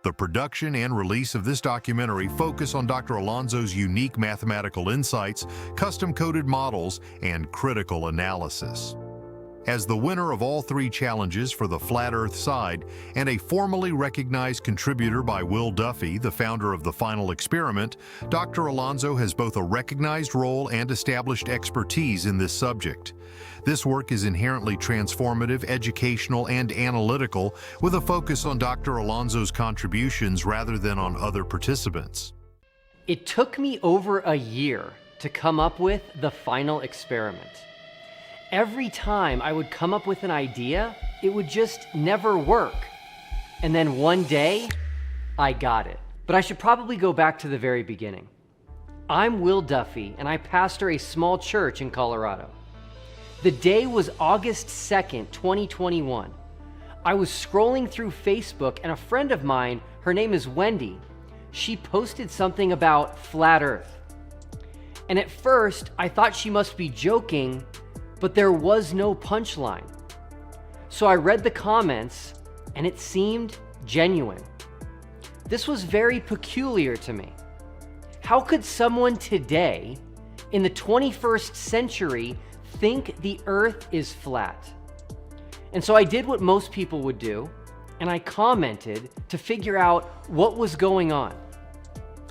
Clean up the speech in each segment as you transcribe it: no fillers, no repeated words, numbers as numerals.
The production and release of this documentary focus on Dr. Alonzo's unique mathematical insights, custom-coded models, and critical analysis. As the winner of all 3 challenges for the Flat Earth side and a formally recognized contributor by Will Duffy, the founder of The Final Experiment, Dr. Alonzo has both a recognized role and established expertise in this subject. This work is inherently transformative, educational, and analytical, with a focus on Dr. Alonzo's contributions rather than on other participants. It took me over a year to come up with The Final Experiment. Every time I would come up with an idea, it would just never work. And then one day, I got it. But I should probably go back to the very beginning. I'm Will Duffy, and I pastor a small church in Colorado. The day was August 2nd, 2021. I was scrolling through Facebook, and a friend of mine, her name is Wendy, she posted something about flat Earth. And at first, I thought she must be joking, but there was no punchline. So I read the comments, and it seemed genuine. This was very peculiar to me. How could someone today, in the 21st century, think the Earth is flat? And so I did what most people would do, and I commented to figure out what was going on.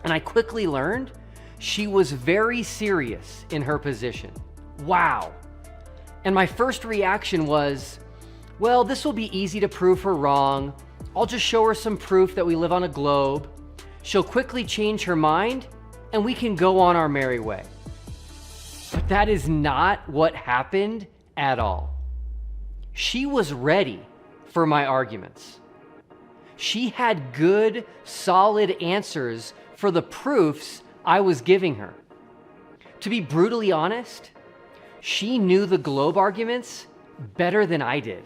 And I quickly learned she was very serious in her position. Wow. And my first reaction was, well, this will be easy to prove her wrong. I'll just show her some proof that we live on a globe. She'll quickly change her mind, and we can go on our merry way. But that is not what happened at all. She was ready for my arguments. She had good, solid answers for the proofs I was giving her. To be brutally honest, she knew the globe arguments better than I did.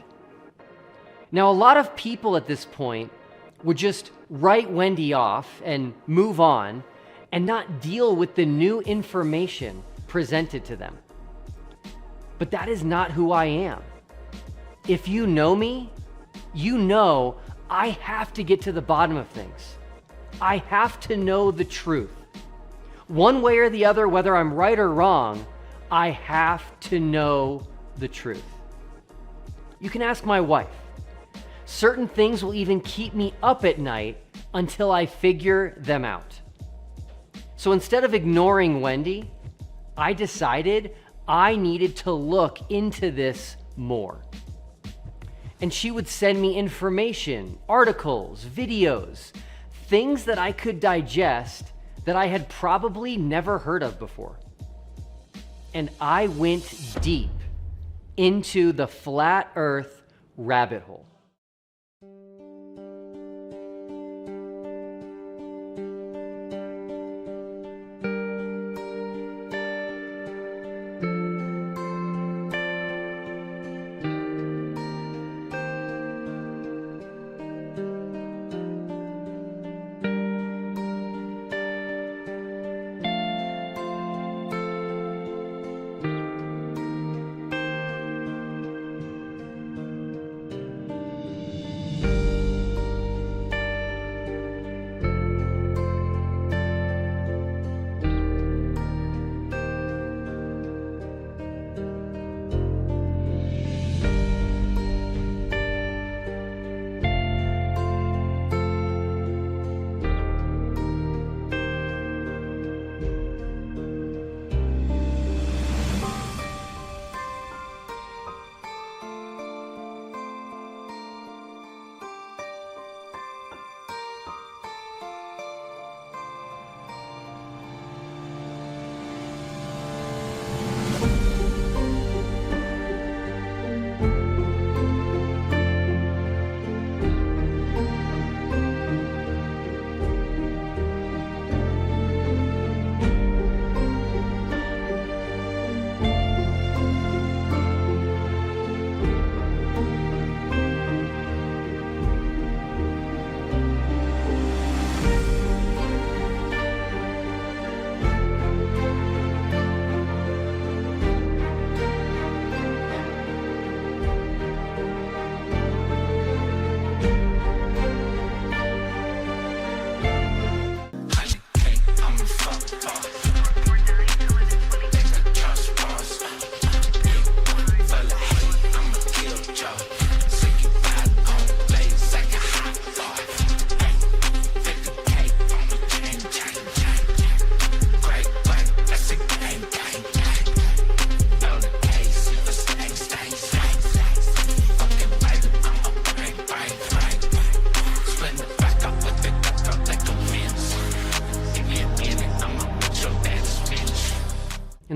Now, a lot of people at this point would just write Wendy off and move on and not deal with the new information presented to them. But that is not who I am. If you know me, you know I have to get to the bottom of things. I have to know the truth. One way or the other, whether I'm right or wrong, I have to know the truth. You can ask my wife. Certain things will even keep me up at night until I figure them out. So instead of ignoring Wendy, I decided I needed to look into this more. And she would send me information, articles, videos, things that I could digest that I had probably never heard of before. And I went deep into the flat Earth rabbit hole.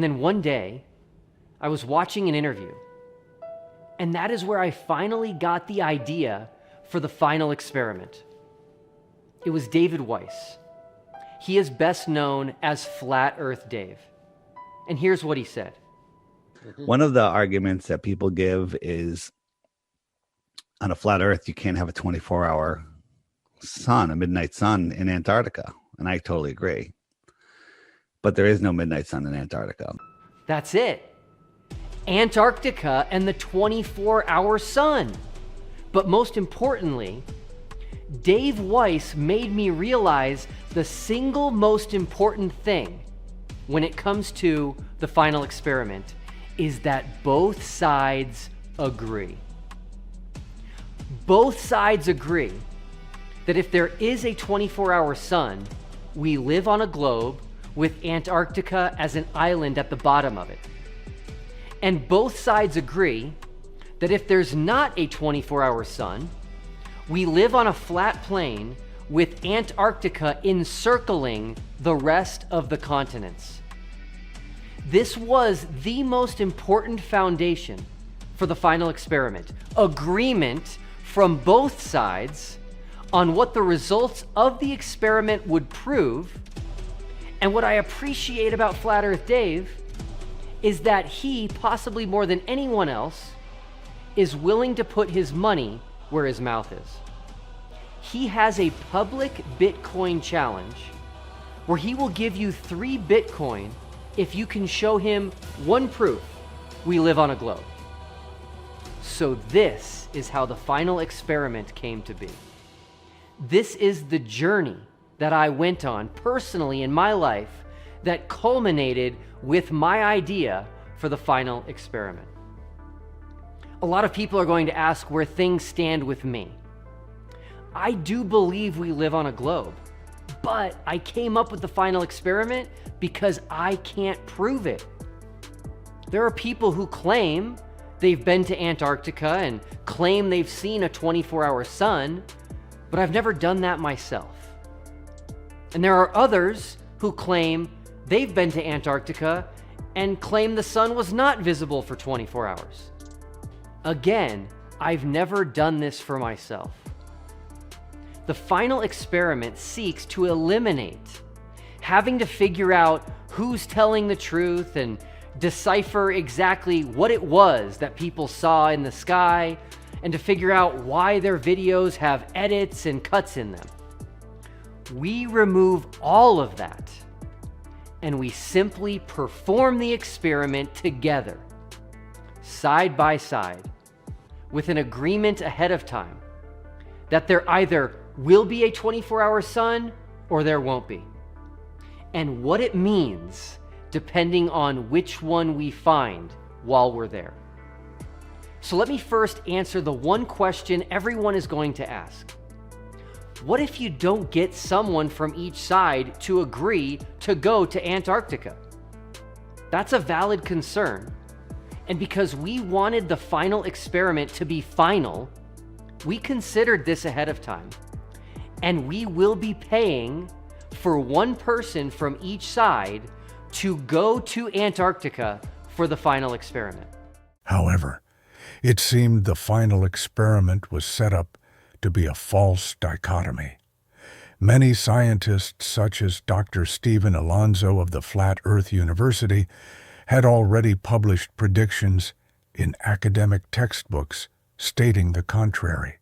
And then one day, I was watching an interview, and that is where I finally got the idea for the final experiment. It was David Weiss. He is best known as Flat Earth Dave. And here's what he said. One of the arguments that people give is on a flat Earth, you can't have a 24-hour sun, a midnight sun in Antarctica. And I totally agree. But there is no midnight sun in Antarctica. That's it. Antarctica and the 24-hour sun. But most importantly, Dave Weiss made me realize the single most important thing when it comes to the final experiment is that both sides agree. Both sides agree that if there is a 24-hour sun, we live on a globe with Antarctica as an island at the bottom of it. And both sides agree that if there's not a 24-hour sun, we live on a flat plane with Antarctica encircling the rest of the continents. This was the most important foundation for the final experiment. Agreement from both sides on what the results of the experiment would prove. And what I appreciate about Flat Earth Dave is that he, possibly more than anyone else, is willing to put his money where his mouth is. He has a public Bitcoin challenge where he will give you 3 Bitcoin if you can show him one proof we live on a globe. So this is how the final experiment came to be. This is the journey that I went on personally in my life that culminated with my idea for the final experiment. A lot of people are going to ask where things stand with me. I do believe we live on a globe, but I came up with the final experiment because I can't prove it. There are people who claim they've been to Antarctica and claim they've seen a 24-hour sun, but I've never done that myself. And there are others who claim they've been to Antarctica and claim the sun was not visible for 24 hours. Again, I've never done this for myself. The final experiment seeks to eliminate having to figure out who's telling the truth and decipher exactly what it was that people saw in the sky, and to figure out why their videos have edits and cuts in them. We remove all of that, and we simply perform the experiment together, side by side, with an agreement ahead of time that there either will be a 24-hour sun or there won't be, and what it means depending on which one we find while we're there. So let me first answer the one question everyone is going to ask. What if you don't get someone from each side to agree to go to Antarctica? That's a valid concern. And because we wanted the final experiment to be final, we considered this ahead of time. And we will be paying for one person from each side to go to Antarctica for the final experiment. However, it seemed the final experiment was set up to be a false dichotomy. Many scientists, such as Dr. Stephen Alonzo of the Flat Earth University, had already published predictions in academic textbooks stating the contrary.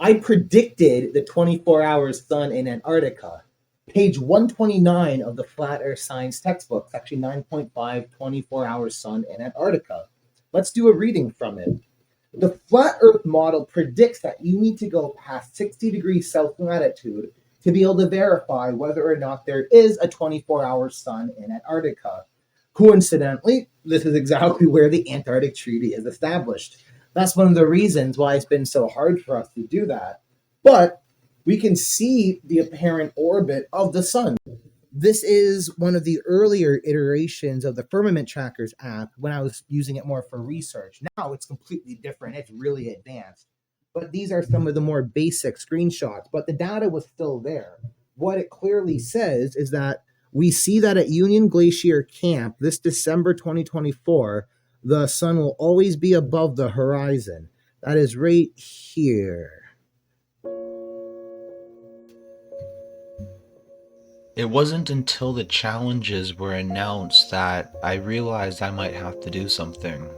I predicted the 24-hour sun in Antarctica. Page 129 of the Flat Earth Science textbook, section 9.5, 24-hour sun in Antarctica. Let's do a reading from it. The Flat Earth model predicts that you need to go past 60 degrees south latitude to be able to verify whether or not there is a 24-hour sun in Antarctica. Coincidentally, this is exactly where the Antarctic Treaty is established. That's one of the reasons why it's been so hard for us to do that. But we can see the apparent orbit of the sun. This is one of the earlier iterations of the Firmament Trackers app when I was using it more for research. Now it's completely different. It's really advanced. But these are some of the more basic screenshots. But the data was still there. What it clearly says is that We see that at Union Glacier Camp this December 2024, the sun will always be above the horizon. That is right here. It wasn't until the challenges were announced that I realized I might have to do something.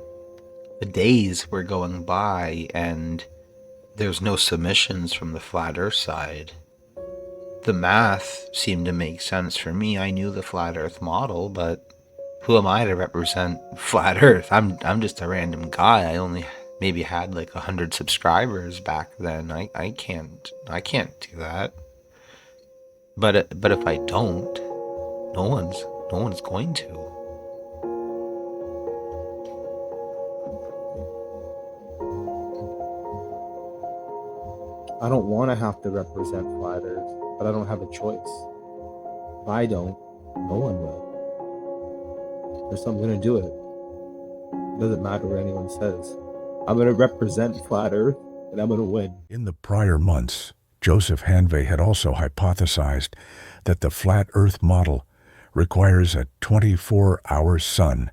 The days were going by and there's no submissions from the Flat Earth side. The math seemed to make sense for me. I knew the Flat Earth model, but who am I to represent Flat Earth? I'm just a random guy. I only maybe had like 100 subscribers back then. I can't do that. But if I don't, no one's going to. I don't want to have to represent Flat Earth, but I don't have a choice. If I don't, no one will. So I'm going to do it. It doesn't matter what anyone says. I'm going to represent Flat Earth, and I'm going to win. In the prior months, Joseph Hanvey had also hypothesized that the flat Earth model requires a 24-hour sun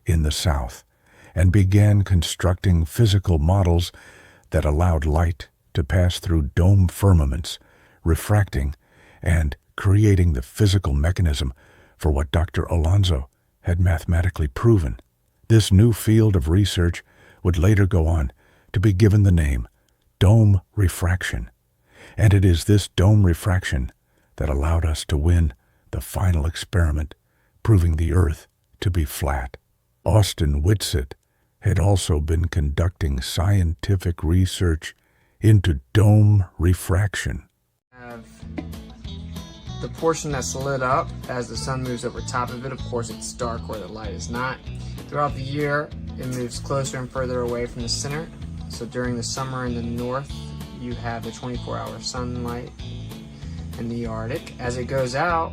in the south, and began constructing physical models that allowed light to pass through dome firmaments, refracting and creating the physical mechanism for what Dr. Alonzo had mathematically proven. This new field of research would later go on to be given the name dome refraction. And it is this dome refraction that allowed us to win the final experiment, proving the Earth to be flat. Austin Whitsitt had also been conducting scientific research into dome refraction. Have the portion that's lit up as the sun moves over top of it. Of course, it's dark where the light is not. Throughout the year, it moves closer and further away from the center. So during the summer in the north, you have the 24-hour sunlight in the Arctic. As it goes out,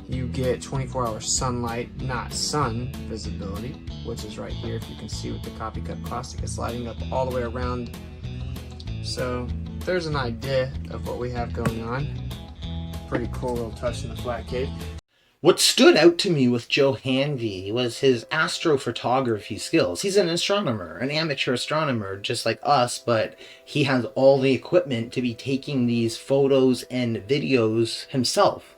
you get 24-hour sunlight, not sun visibility, which is right here. If you can see with the copy cut caustic, it's lighting up all the way around. So there's an idea of what we have going on. Pretty cool little touch in the flat cave. What stood out to me with Joe Hanvey was his astrophotography skills. He's an astronomer, an amateur astronomer, just like us, but he has all the equipment to be taking these photos and videos himself.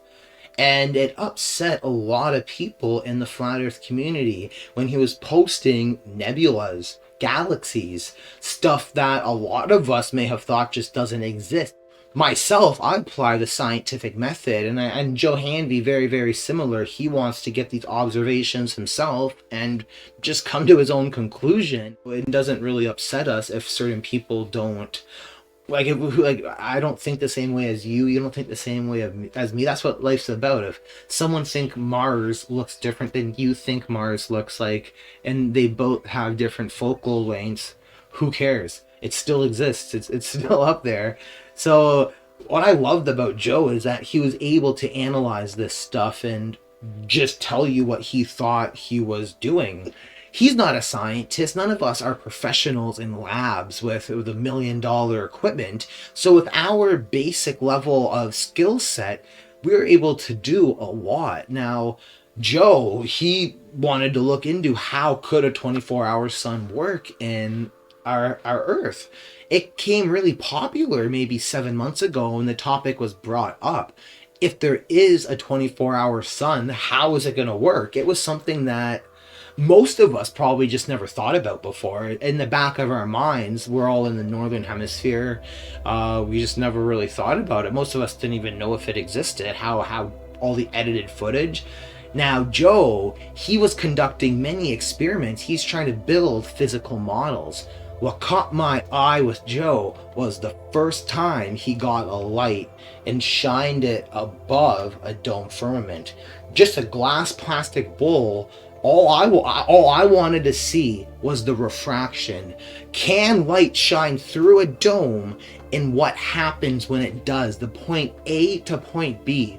And it upset a lot of people in the Flat Earth community when he was posting nebulas, galaxies, stuff that a lot of us may have thought just doesn't exist. Myself, I apply the scientific method, and Joe Hanvey, very, very similar. He wants to get these observations himself and just come to his own conclusion. It doesn't really upset us if certain people don't. Like I don't think the same way as you. You don't think the same way as me. That's what life's about. If someone thinks Mars looks different than you think Mars looks like, and they both have different focal lengths, who cares? It still exists. It's still up there. So what I loved about Joe is that he was able to analyze this stuff and just tell you what he thought he was doing. He's not a scientist. None of us are professionals in labs with $1 million equipment. So with our basic level of skill set, we're able to do a lot. Now, Joe, he wanted to look into how could a 24-hour sun work in our Earth. It came really popular maybe 7 months ago when the topic was brought up. If there is a 24-hour sun, how is it going to work? It was something that most of us probably just never thought about before. In the back of our minds, we're all in the northern hemisphere. We just never really thought about it. Most of us didn't even know if it existed, how all the edited footage. Now, Joe, he was conducting many experiments. He's trying to build physical models. What caught my eye with Joe was the first time he got a light and shined it above a dome firmament. Just a glass plastic bowl. All I wanted to see was the refraction. Can light shine through a dome, and what happens when it does, the point A to point B?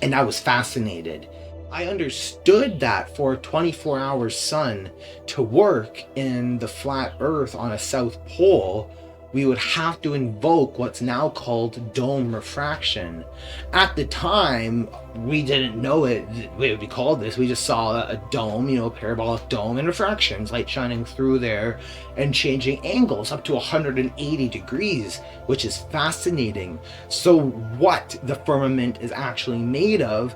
And I was fascinated. I understood that for a 24-hour sun to work in the flat Earth on a South Pole, we would have to invoke what's now called dome refraction. At the time, we didn't know it would be called this. We just saw a dome, you know, a parabolic dome, and refractions, light shining through there and changing angles up to 180 degrees, which is fascinating. So what the firmament is actually made of,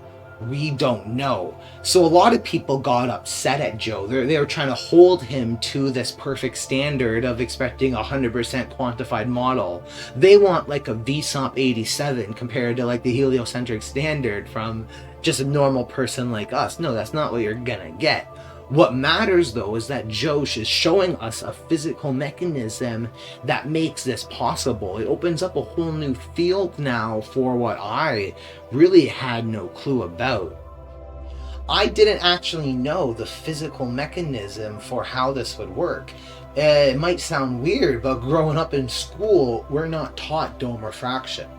we don't know. So a lot of people got upset at Joe. They were trying to hold him to this perfect standard of expecting a 100% quantified model. They want like a VSOP 87 compared to like the heliocentric standard from just a normal person like us. No, that's not what you're gonna get. What matters though is that Joe is showing us a physical mechanism that makes this possible. It opens up a whole new field now for what I really had no clue about. I didn't actually know the physical mechanism for how this would work. It might sound weird, but growing up in school, we're not taught dome refraction.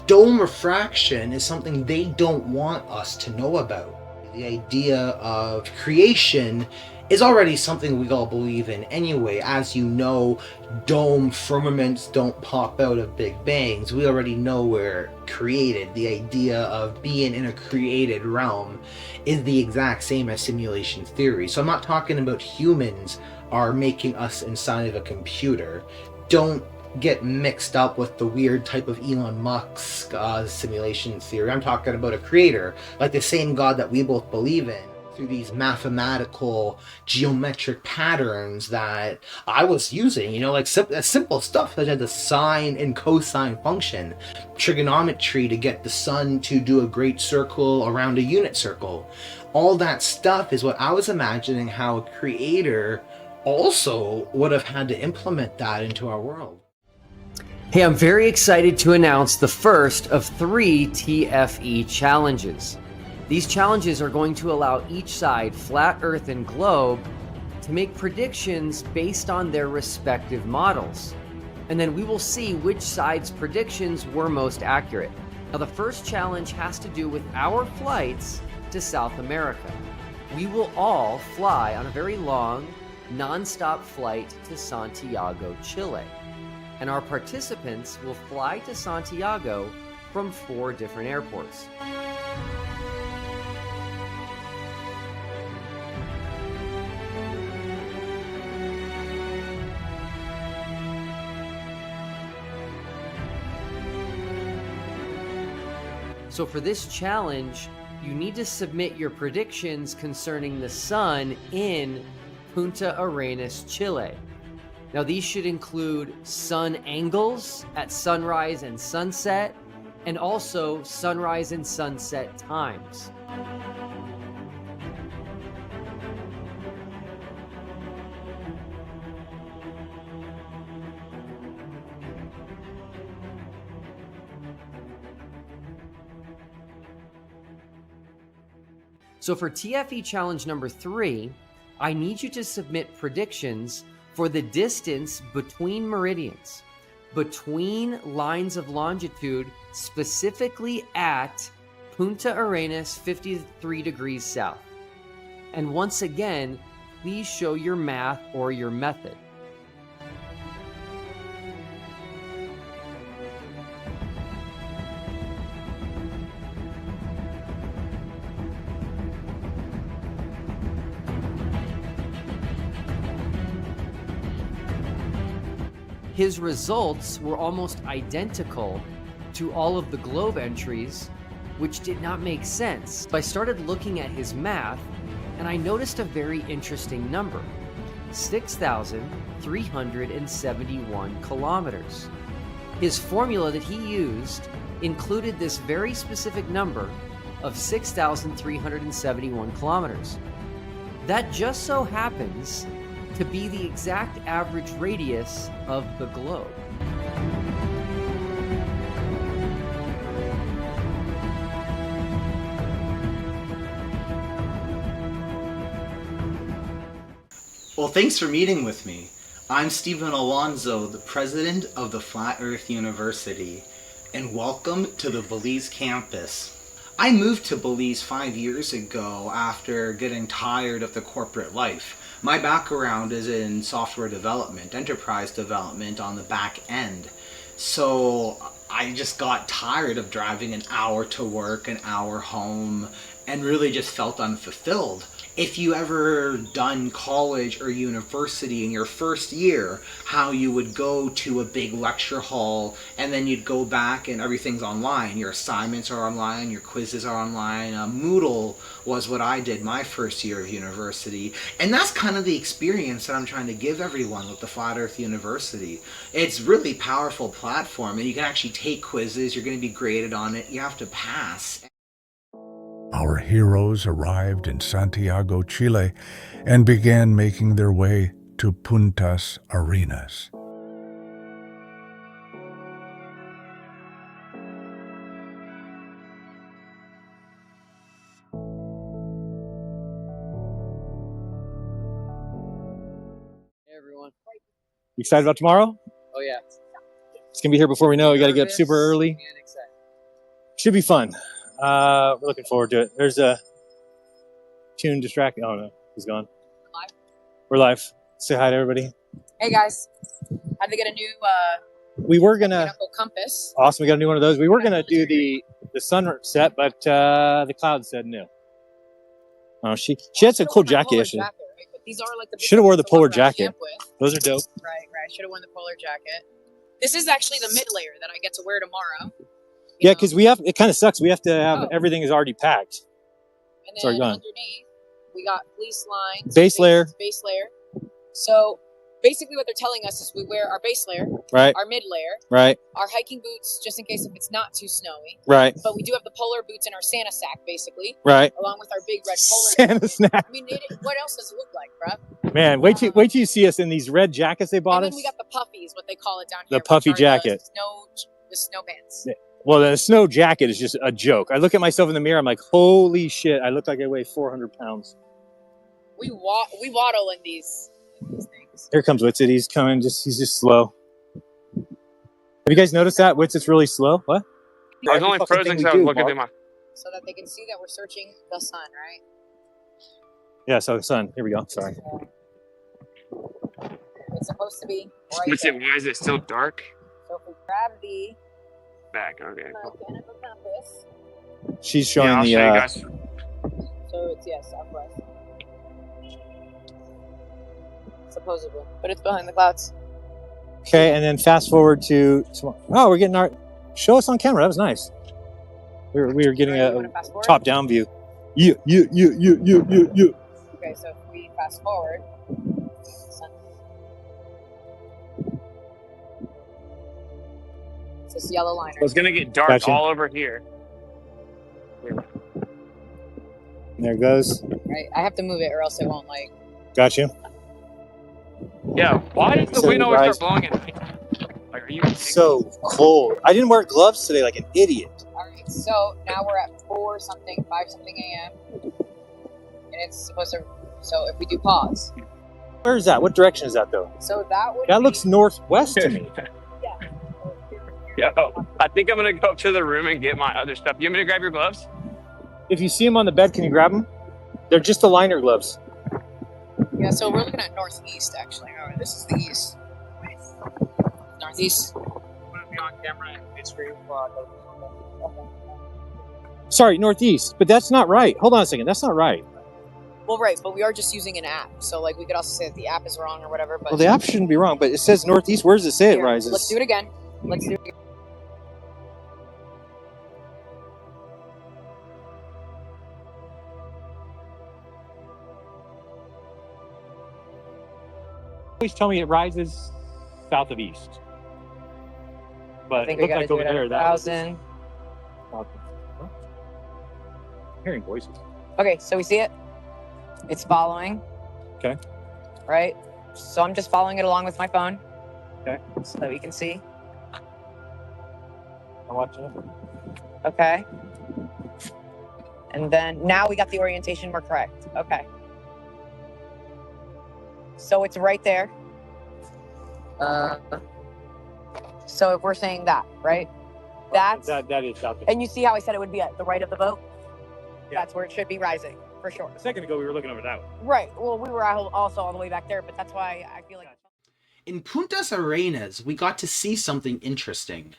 Dome refraction is something they don't want us to know about. The idea of creation is already something we all believe in anyway. As you know, dome firmaments don't pop out of big bangs. We already know we're created. The idea of being in a created realm is the exact same as simulation theory. So I'm not talking about humans are making us inside of a computer. Don't get mixed up with the weird type of Elon Musk simulation theory. I'm talking about a creator, like the same God that we both believe in, through these mathematical geometric patterns that I was using, you know, like simple stuff such as the sine and cosine function, trigonometry to get the sun to do a great circle around a unit circle. All that stuff is what I was imagining how a creator also would have had to implement that into our world. Hey, I'm very excited to announce the first of 3 TFE challenges. These challenges are going to allow each side, flat Earth and globe, to make predictions based on their respective models. And then we will see which side's predictions were most accurate. Now, the first challenge has to do with our flights to South America. We will all fly on a very long, non-stop flight to Santiago, Chile. And our participants will fly to Santiago from 4 different airports. So for this challenge, you need to submit your predictions concerning the sun in Punta Arenas, Chile. Now, these should include sun angles at sunrise and sunset, and also sunrise and sunset times. So for TFE challenge number 3, I need you to submit predictions for the distance between meridians, between lines of longitude, specifically at Punta Arenas 53 degrees south. And once again, please show your math or your method. His results were almost identical to all of the globe entries, which did not make sense. So I started looking at his math, and I noticed a very interesting number: 6,371 kilometers. His formula that he used included this very specific number of 6,371 kilometers. That just so happens to be the exact average radius of the globe. Well, thanks for meeting with me. I'm Stephen Alonzo, the president of the Flat Earth University, and welcome to the Belize campus. I moved to Belize 5 years ago after getting tired of the corporate life. My background is in software development, enterprise development on the back end. So I just got tired of driving an hour to work, an hour home, and really just felt unfulfilled. If you ever done college or university in your first year, how you would go to a big lecture hall and then you'd go back and everything's online. Your assignments are online, your quizzes are online. Moodle was what I did my first year of university. And that's kind of the experience that I'm trying to give everyone with the Flat Earth University. It's really powerful platform, and you can actually take quizzes, you're going to be graded on it, you have to pass. Our heroes arrived in Santiago, Chile, and began making their way to Puntas Arenas. Hey everyone. You excited about tomorrow? Oh yeah. It's gonna be here before we know it. We gotta get up super early. And excited. Should be fun. We're looking forward to it. There's a tune distracting. Oh no, he's gone. Live? We're live. Say hi to everybody. Hey guys, how'd they get a new We were gonna mechanical compass? awesome. We got a new one of those. We were gonna do the sunset, but the cloud said no. Oh, she had some cool jacket. Right? But these are like the Should have wore the to polar walk around jacket. camp with. Those are dope. Right. Should have worn the polar jacket. This is actually the mid layer that I get to wear tomorrow. Yeah, because we have. It kind of sucks. We have to have everything is already packed. And then Sorry, go on. underneath, we got fleece lines. Base layer. Base layer. So basically what they're telling us is we wear our base layer, Right. our mid layer, Right. our hiking boots, just in case if it's not too snowy. Right. But we do have the polar boots in our Santa sack, basically. Right. Along with our big red polar Santa jacket. snack. I mean, what else does it look like, bruh? Man, wait till you see us in these red jackets they bought And us. then we got the puffies, what they call it down The here. puffy which are jacket. The snow pants. Well, the snow jacket is just a joke. I look at myself in the mirror. I'm like, holy shit! I look like I weigh 400 pounds. We waddle in these things. Here comes Witsit. He's coming. He's just slow. Have you guys noticed that Witsit's really slow? What? I was only frozen because I was looking at my. So that they can see that we're searching the sun, right? Yeah. So sun. Here we go. Sorry. It's supposed to be right What's it? there. Why is it still dark? So if we grab the Back. Okay. mechanical compass, She's showing I'll the. show you guys. so it's southwest. Supposedly, but it's behind the clouds. Okay, and then fast forward to. Oh, we're getting our. Show us on camera. That was nice. We were getting Alright, you a wanna fast forward? top-down view. You. Okay, so if we fast forward, sun. It's this yellow liner. It's gonna get dark Gotcha. all over here. There it goes. Right, I have to move it or else it won't like. Got you. Yeah. Why does the So wind always rise- start blowing at night? Like, are you? So cold. I didn't wear gloves today like an idiot. All right, so now we're at 5 something a.m. and it's supposed to. So if we do pause, Where is that? What direction is that though? so that would. That be, looks northwest to me. Yeah. Yeah. I think I'm gonna go up to the room and get my other stuff. You want me to grab your gloves? If you see them on the bed, can you grab them? They're just the liner gloves. Yeah, so we're looking at northeast actually. All right, this is the east. Northeast. I'm gonna be on camera and it's screen. Sorry, northeast. But that's not right. Hold on a second. That's not right. Well, right, but we are just using an app, so like we could also say that the app is wrong or whatever. But Well, the app shouldn't be wrong, but it says northeast. Where does it say it Here, rises? Let's do it again. Let's do it again. Always tell me it rises south of east. I But think it I looked gotta like do over it at there. That was 1,000. I'm hearing voices. Okay, so we see it. It's following. Okay. Right. So I'm just following it along with my phone. Okay. So that we can see. I'm watching it. Okay. And then now we got the orientation. We're correct. Okay. So it's right there. So if we're saying that, right? That's That is south of and you see how I said it would be at the right of the boat? Yeah. That's where it should be rising. for sure. A second ago, we were looking over that way. Right. Well, we were also all the way back there, but that's why I feel like. In Puntas Arenas, we got to see something interesting.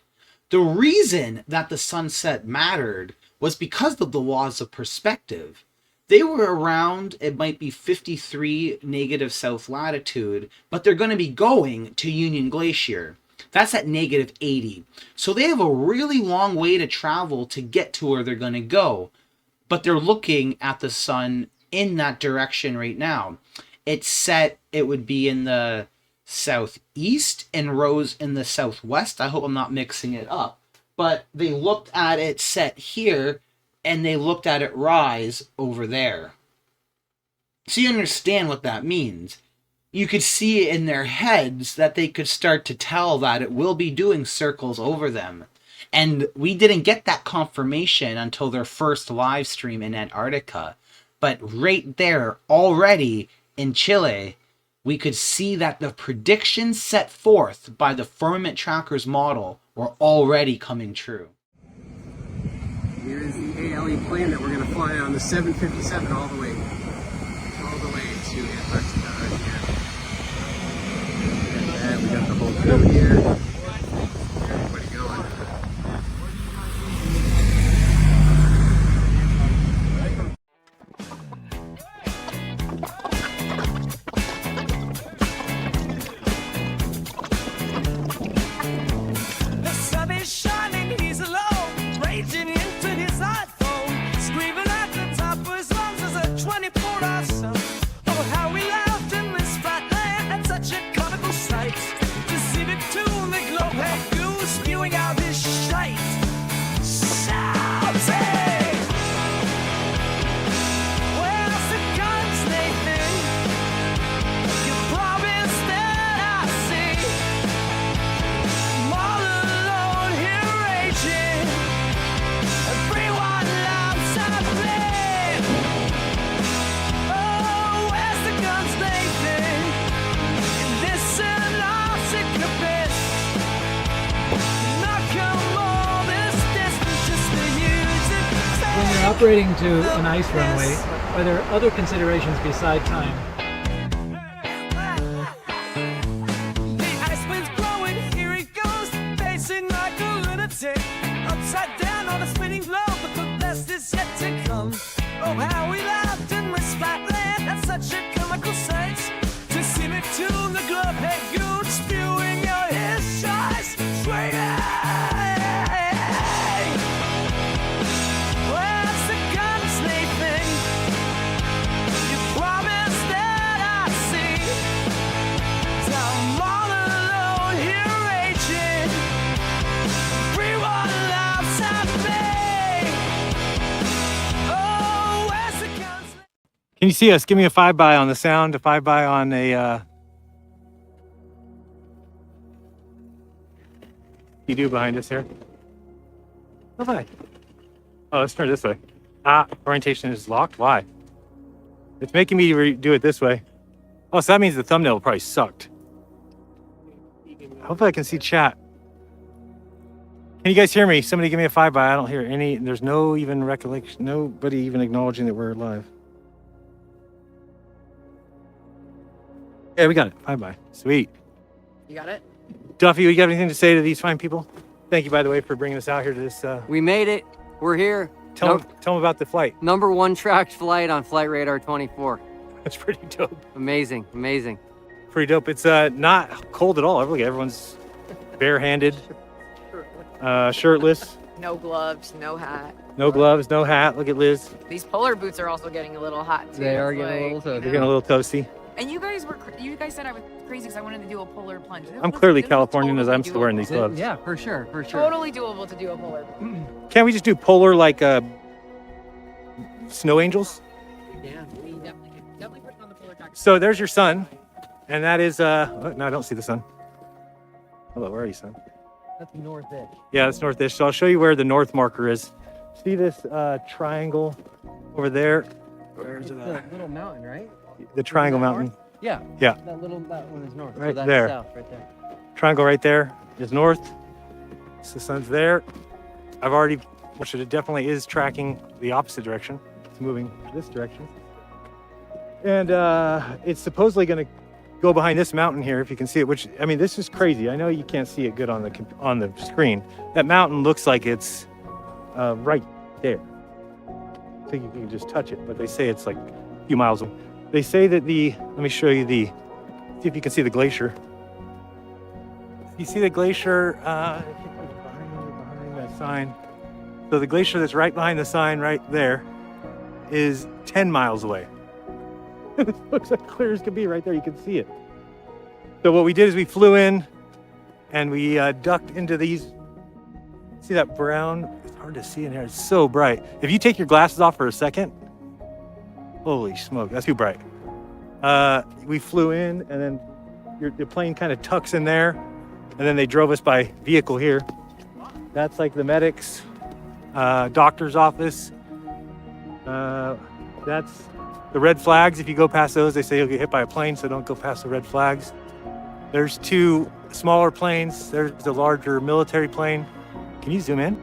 The reason that the sunset mattered was because of the laws of perspective. They were around, it might be 53 negative south latitude, but they're going to be going to Union Glacier. That's at negative 80. So they have a really long way to travel to get to where they're going to go. But they're looking at the sun in that direction right now. It's set, it would be in the southeast and rose in the southwest. I hope I'm not mixing it up. But they looked at it set here, and they looked at it rise over there. So you understand what that means. You could see in their heads that they could start to tell that it will be doing circles over them. And we didn't get that confirmation until their first live stream in Antarctica. But right there, already in Chile, we could see that the predictions set forth by the firmament tracker's model were already coming true. Here is the ALE plane that we're going to fly on, the 757 all the way to Antarctica right here. And we got the whole crew here. Everybody going. The sun is shining, he's alone, raging into his iPhone, screaming at the top of his lungs as a 24-hour sun. Oh, how we laughed in this flat land at such a comical sight. To see the tune, the globe head goose spewing out his shite. Shouting! Where's the guns, Nathan? You promised that I'd see. I'm all alone here raging. Everyone loves and play. Oh, where's the guns, Nathan? In this Antarctica abyss. Not come all this distance just to use it. When you're operating to an ice runway, are there other considerations beside time? The ice wind's blowing, here he goes, pacing like a lunatic. Upside down on a spinning globe, but the best is yet to come. Oh, how we laughed in this flat land, that's such a comical sight. To see me tune the globe head goon spewing out his shots, swinging. Where's the guns, Nathan? You promised that I'd see. I'm all alone here raging. Everyone laughs at me. Oh, where's the guns? Can you see us? Give me a 5x on the sound, a 5x on a you do behind us here. Oh, hi. Oh, let's turn this way. Orientation is locked. Why? It's making me do it this way. Oh, so that means the thumbnail probably sucked. Hopefully I can see chat. Can you guys hear me? Somebody give me a 5x. I don't hear any. There's no even recollection. Nobody even acknowledging that we're live. Yeah, we got it. 5x. Sweet. You got it? Duffy, you got anything to say to these fine people? Thank you, by the way, for bringing us out here to this. We made it. We're here. Tell them about the flight. #1 tracked flight on Flight Radar 24. That's pretty dope. Amazing, amazing. Pretty dope. It's not cold at all. Look, everyone's barehanded, shirtless. No gloves, no hat. No gloves, no hat. Look at Liz. These polar boots are also getting a little hot too. They are It's getting a little They're getting a little toasty. And you guys said I was crazy because I wanted to do a polar plunge. I'm clearly Californian as I'm still wearing these gloves. Yeah, for sure, for sure. Totally doable to do a polar plunge. Can't we just do polar like snow angels? Yeah, we definitely put it on the polar track. So there's your sun, and that is no, I don't see the sun. Hello, where are you, son? That's north-ish. Yeah, that's north-ish. So I'll show you where the north marker is. See this triangle over there? Where is it at? The little mountain, right? The triangle mountain. Yeah. Yeah. That one is north. Right so that's there. South, right there. Triangle right there is north. So the sun's there. I've already, which it definitely is tracking the opposite direction. it's moving this direction. And it's supposedly going to go behind this mountain here, if you can see it, which, I mean, this is crazy. I know you can't see it good on the screen. That mountain looks like it's right there. I think you can just touch it, but they say it's like a few miles away. They say that let me show you see if you can see the glacier. You see the glacier behind that sign. So the glacier that's right behind the sign right there is 10 miles away. It looks like clear as can be right there. You can see it. So what we did is we flew in and we ducked into these. See that brown? It's hard to see in here. It's so bright. If you take your glasses off for a second, holy smoke, that's too bright. We flew in and then the plane kind of tucks in there, and then they drove us by vehicle here. That's like the medics, doctor's office. That's the red flags. If you go past those, they say you'll get hit by a plane, so don't go past the red flags. There's two smaller planes. There's the larger military plane. Can you zoom in?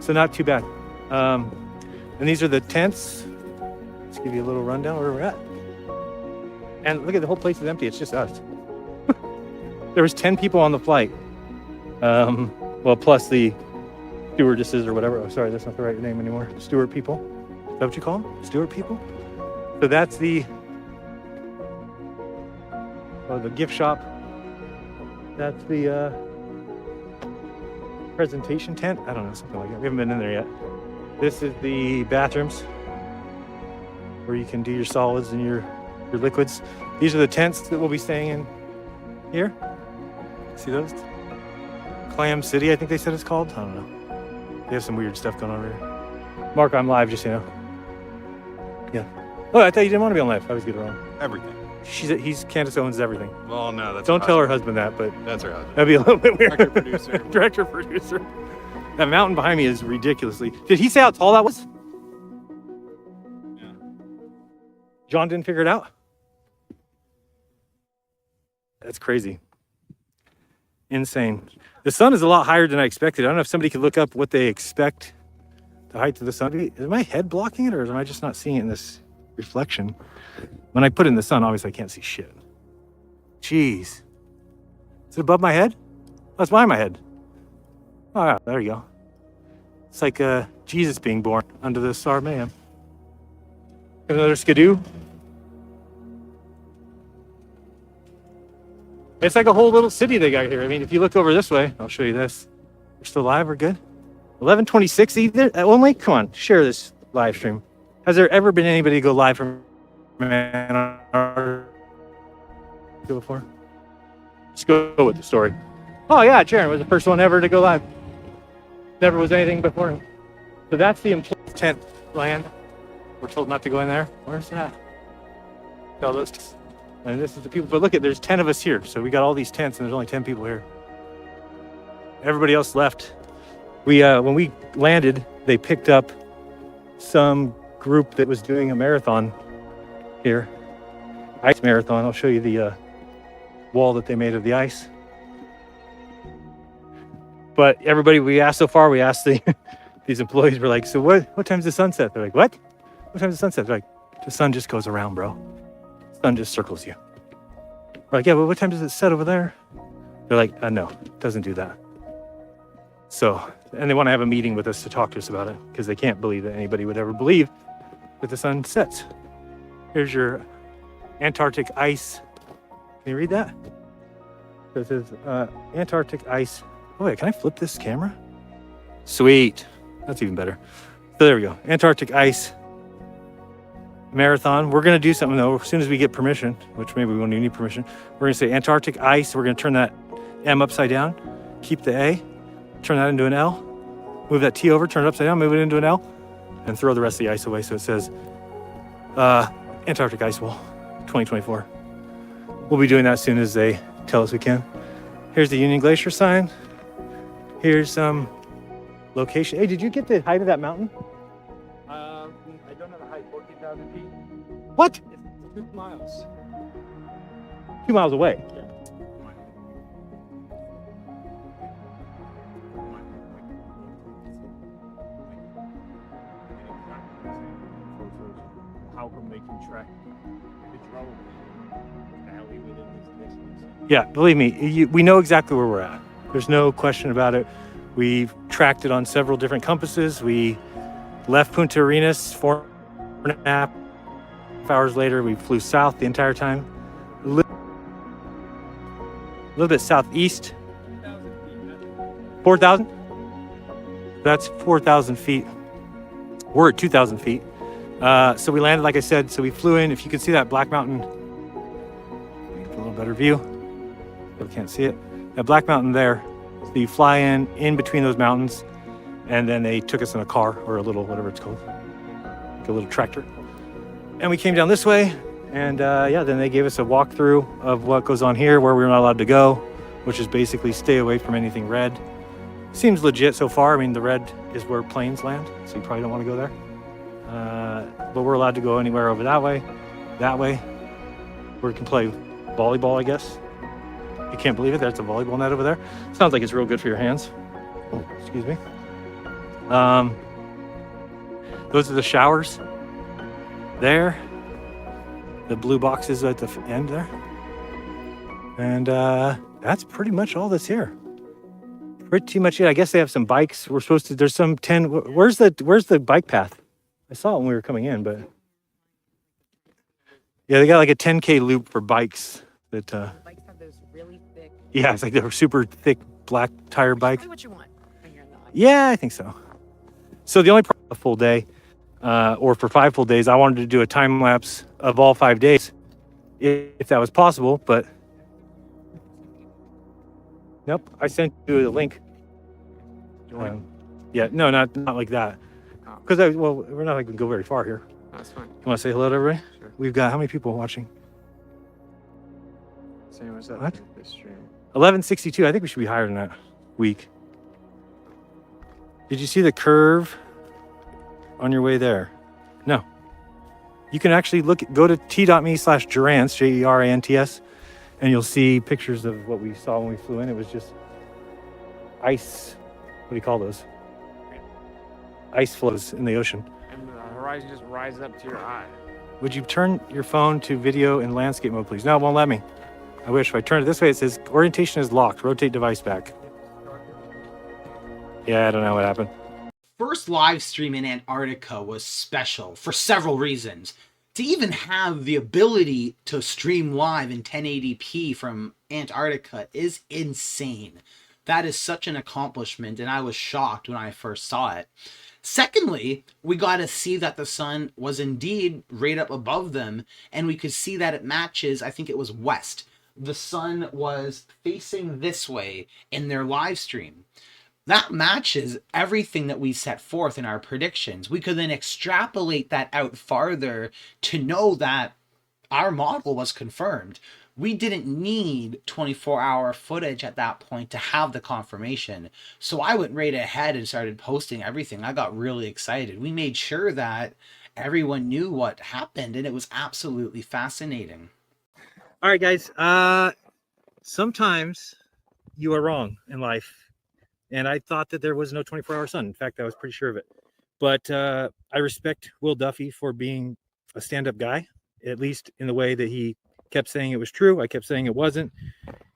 So not too bad. And these are the tents. Let's give you a little rundown where we're at. And look at the whole place is empty. It's just us. There was 10 people on the flight. Well, plus the stewardesses or whatever. Oh, sorry, that's not the right name anymore. Steward people. Is that what you call them? Steward people? So that's the gift shop. That's the presentation tent. I don't know, something like that. We haven't been in there yet. This is the bathrooms where you can do your solids and your liquids. These are the tents that we'll be staying in here. See those? Clam City, I think they said it's called. I don't know. They have some weird stuff going on over here. Mark, I'm live, just so you know. Yeah. Oh, I thought you didn't want to be on live. I was good wrong. Everything. Candace owns everything. Well, no, that's Don't tell her husband that, but that's her husband. That'd be a little bit weird. Director producer. Director producer. That mountain behind me is ridiculously. Did he say how tall that was? Yeah. John didn't figure it out? That's crazy. Insane. The sun is a lot higher than I expected. I don't know if somebody could look up what they expect the height of the sun. Is my head blocking it, or am I just not seeing it in this reflection? When I put it in the sun, obviously I can't see shit. Jeez. Is it above my head? That's behind my head. Oh, yeah, there you go. It's like Jesus being born under the Star of Mayhem. Another skidoo. It's like a whole little city they got here. I mean, if you look over this way, I'll show you this. We're still live, we're good. 11:26 either only? Come on, share this live stream. Has there ever been anybody go live from Antarctica before? Let's go with the story. Oh yeah, Jaron was the first one ever to go live. Never was anything before him. So that's the employee tent land. We're told not to go in there. Where's that? No, those. And this is the people. But look at, there's 10 of us here. So we got all these tents, and there's only 10 people here. Everybody else left. We when we landed, they picked up some group that was doing a marathon here, ice marathon. I'll show you the wall that they made of the ice. But everybody we asked so far, we asked these employees, were like, so what time's the sunset? They're like, what? What time's the sunset? They're like, the sun just goes around, bro. The sun just circles you. We're like, yeah, but what time does it set over there? They're like, no, it doesn't do that. So, and they want to have a meeting with us to talk to us about it, because they can't believe that anybody would ever believe that the sun sets. Here's your Antarctic ice. Can you read that? So it says Antarctic ice. Oh wait, can I flip this camera? Sweet. That's even better. So there we go. Antarctic ice marathon. We're going to do something though, as soon as we get permission, which maybe we won't even need permission. We're going to say Antarctic ice. We're going to turn that M upside down, keep the A, turn that into an L, move that T over, turn it upside down, move it into an L, and throw the rest of the ice away. So it says Antarctic Ice Wall 2024. We'll be doing that as soon as they tell us we can. Here's the Union Glacier sign. Here's some location. Hey, did you get the height of that mountain? I don't know the height, 14,000 feet. What? It's 2 miles. 2 miles away. Yeah. how come they can track the drone valley within this distance. Yeah, believe me, we know exactly where we're at. There's no question about it. We've tracked it on several different compasses. We left Punta Arenas 4.5 hours later. We flew south the entire time. A little bit southeast. 4,000? That's 4,000 feet. We're at 2,000 feet. So we landed, like I said, so we flew in. If you can see that Black Mountain, get a little better view. Still can't see it. That Black Mountain there. So you fly in between those mountains, and then they took us in a car or a little, whatever it's called, like a little tractor. And we came down this way, and yeah, then they gave us a walkthrough of what goes on here, where we're not allowed to go, which is basically stay away from anything red. Seems legit so far. I mean, the red is where planes land, so you probably don't want to go there. But we're allowed to go anywhere over that way, where we can play volleyball, I guess. You can't believe it, there's a volleyball net over there. Sounds like it's real good for your hands. Oh, excuse me. Those are the showers there. The blue boxes at the end there. And that's pretty much all that's here. Pretty much it. I guess they have some bikes. We're supposed to, there's some 10, where's the bike path? I saw it when we were coming in, but. Yeah, they got like a 10K loop for bikes that, Bikes have those really thick. yeah, it's like they're super thick black tire bikes. Probably what you want when you're in the light. Yeah, I think so. So the only a full day, or for 5 full days, I wanted to do a time lapse of all 5 days, if that was possible. But nope, I sent you the link. Yeah, no, not like that. Because well, we're not going to go very far here. That's fine. You want to say hello to everybody? Sure. We've got how many people watching? Same as that. What? This stream. 1162. I think we should be higher than that week. Did you see the curve on your way there? No. You can actually go to t.me/Gerants, Jerants, and you'll see pictures of what we saw when we flew in. It was just ice. What do you call those? Ice flows in the ocean. And the horizon just rises up to your eye. Would you turn your phone to video and landscape mode, please? No, it won't let me. I wish. If I turn it this way, it says orientation is locked. Rotate device back. Yeah, I don't know what happened. First live stream in Antarctica was special for several reasons. To even have the ability to stream live in 1080p from Antarctica is insane. That is such an accomplishment, and I was shocked when I first saw it. Secondly, we got to see that the sun was indeed right up above them, and we could see that it matches, I think it was west. The sun was facing this way in their live stream. That matches everything that we set forth in our predictions. We could then extrapolate that out farther to know that our model was confirmed. We didn't need 24-hour footage at that point to have the confirmation. So I went right ahead and started posting everything. I got really excited. We made sure that everyone knew what happened, and it was absolutely fascinating. All right, guys. Sometimes you are wrong in life. And I thought that there was no 24-hour sun. In fact, I was pretty sure of it. But I respect Will Duffy for being a stand-up guy, at least in the way that he kept saying it was true. I kept saying it wasn't.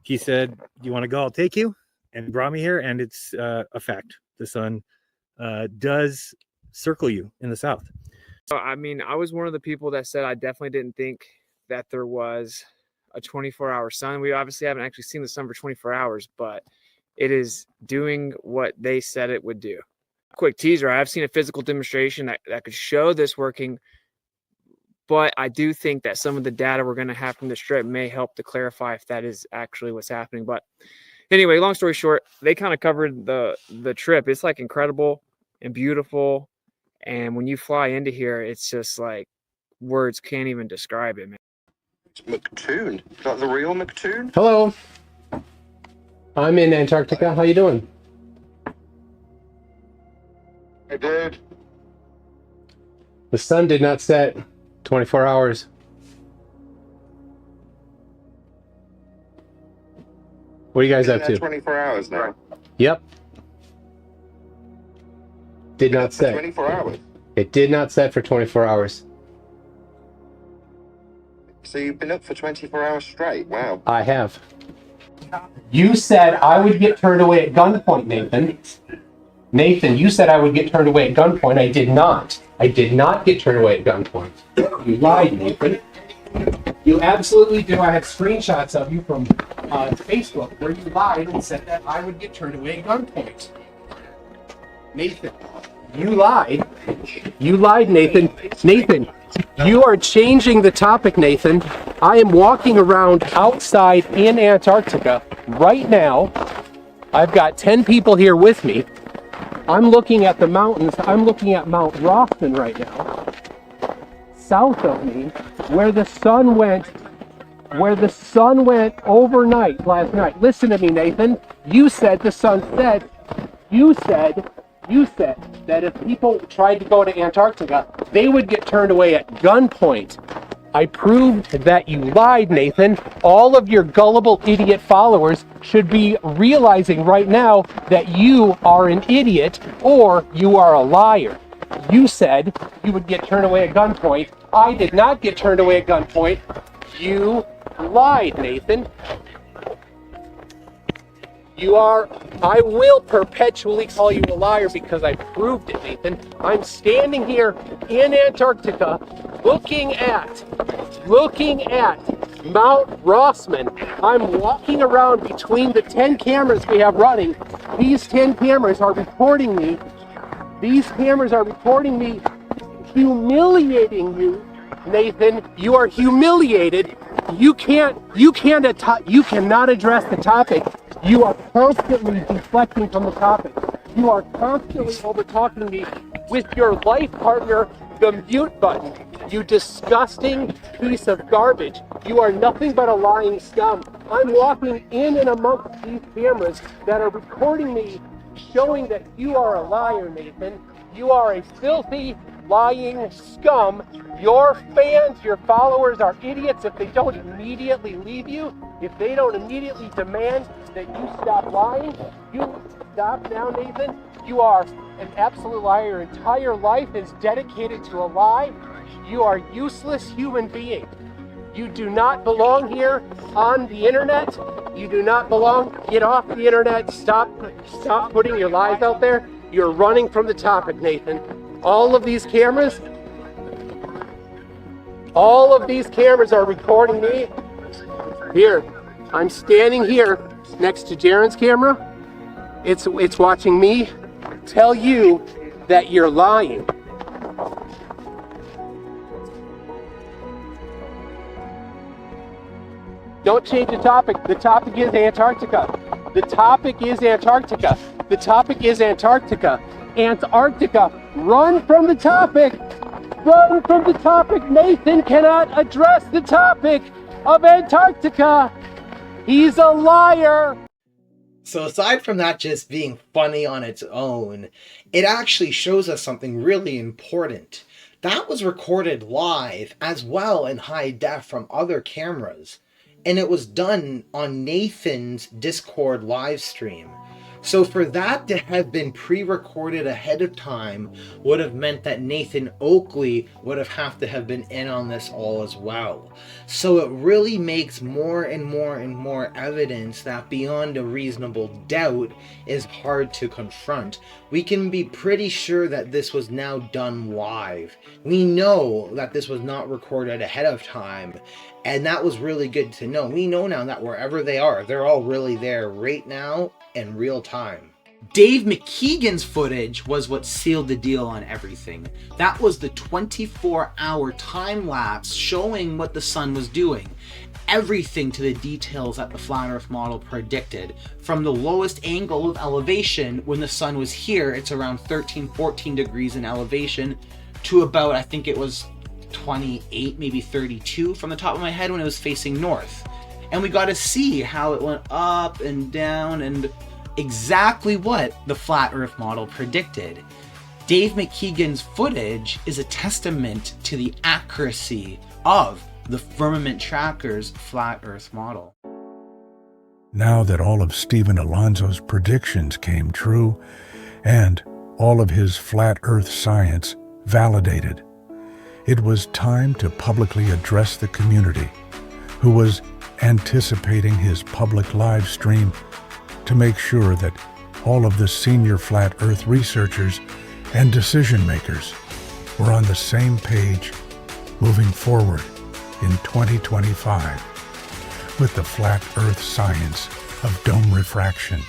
He said, "You want to go? I'll take you," and brought me here. And it's a fact. The sun does circle you in the south. So, I mean, I was one of the people that said I definitely didn't think that there was a 24-hour sun. We obviously haven't actually seen the sun for 24 hours, but it is doing what they said it would do. Quick teaser, I have seen a physical demonstration that could show this working, but I do think that some of the data we're going to have from the strip may help to clarify if that is actually what's happening. But anyway, long story short, they kind of covered the trip. It's like incredible and beautiful. And when you fly into here, it's just like words can't even describe it, man. It's McToon. Is that the real McToon? Hello. I'm in Antarctica. How you doing? Hey, dude. The sun did not set 24 hours. What are you guys up to? 24 hours now. Yep. Did not set. 24 hours. It did not set for 24 hours. So you've been up for 24 hours straight? Wow. I have. You said I would get turned away at gunpoint, Nathan. Nathan, you said I would get turned away at gunpoint. I did not. I did not get turned away at gunpoint. You lied, Nathan. You absolutely do. I have screenshots of you from Facebook where you lied and said that I would get turned away at gunpoint. Nathan, you lied. You lied, Nathan. Nathan, you are changing the topic, Nathan. I am walking around outside in Antarctica right now. I've got 10 people here with me. I'm looking at the mountains. I'm looking at Mount Rossman right now. South of me, where the sun went overnight last night. Listen to me, Nathan. You said the sun set. You said that if people tried to go to Antarctica, they would get turned away at gunpoint. I proved that you lied, Nathan. All of your gullible idiot followers should be realizing right now that you are an idiot or you are a liar. You said you would get turned away at gunpoint. I did not get turned away at gunpoint. You lied, Nathan. I will perpetually call you a liar because I proved it, Nathan. I'm standing here in Antarctica looking at Mount Rossman. I'm walking around between the 10 cameras we have running. These 10 cameras are recording me. These cameras are recording me humiliating you, Nathan. You are humiliated. You cannot address the topic. You are constantly deflecting from the topic. You are constantly over-talking me with your life partner, the mute button. You disgusting piece of garbage. You are nothing but a lying scum. I'm walking in and amongst these cameras that are recording me, showing that you are a liar, Nathan. You are a filthy, lying scum. Your fans, your followers are idiots if they don't immediately leave you, if they don't immediately demand that you stop lying. You stop now, Nathan. You are an absolute liar. Your entire life is dedicated to a lie. You are a useless human being. You do not belong here on the internet. You do not belong. Get off the internet. Stop putting your lies out there. You're running from the topic, Nathan. All of these cameras are recording me. Here, I'm standing here next to Jaren's camera. It's watching me tell you that you're lying. Don't change the topic. The topic is Antarctica. The topic is Antarctica. The topic is Antarctica. Antarctica. Run from the topic. Run from the topic. Nathan cannot address the topic of Antarctica. He's a liar. So aside from that just being funny on its own, it actually shows us something really important. That was recorded live as well in high def from other cameras. And it was done on Nathan's Discord live stream. So for that to have been pre-recorded ahead of time would have meant that Nathan Oakley would have to have been in on this all as well. So it really makes more and more and more evidence that beyond a reasonable doubt is hard to confront. We can be pretty sure that this was now done live. We know that this was not recorded ahead of time. And that was really good to know. We know now that wherever they are, they're all really there right now in real time. Dave McKeegan's footage was what sealed the deal on everything. That was the 24-hour time lapse showing what the sun was doing. Everything to the details that the flat earth model predicted. From the lowest angle of elevation when the sun was here, it's around 13-14 degrees in elevation, to about, I think it was 28, maybe 32 from the top of my head when it was facing north. And we got to see how it went up and down and exactly what the flat earth model predicted. Dave McKeegan's footage is a testament to the accuracy of the Firmament Tracker's flat earth model. Now that all of Stephen Alonzo's predictions came true and all of his flat earth science validated, It was time to publicly address the community, who was anticipating his public live stream to make sure that all of the senior flat Earth researchers and decision makers were on the same page moving forward in 2025 with the flat Earth science of dome refraction.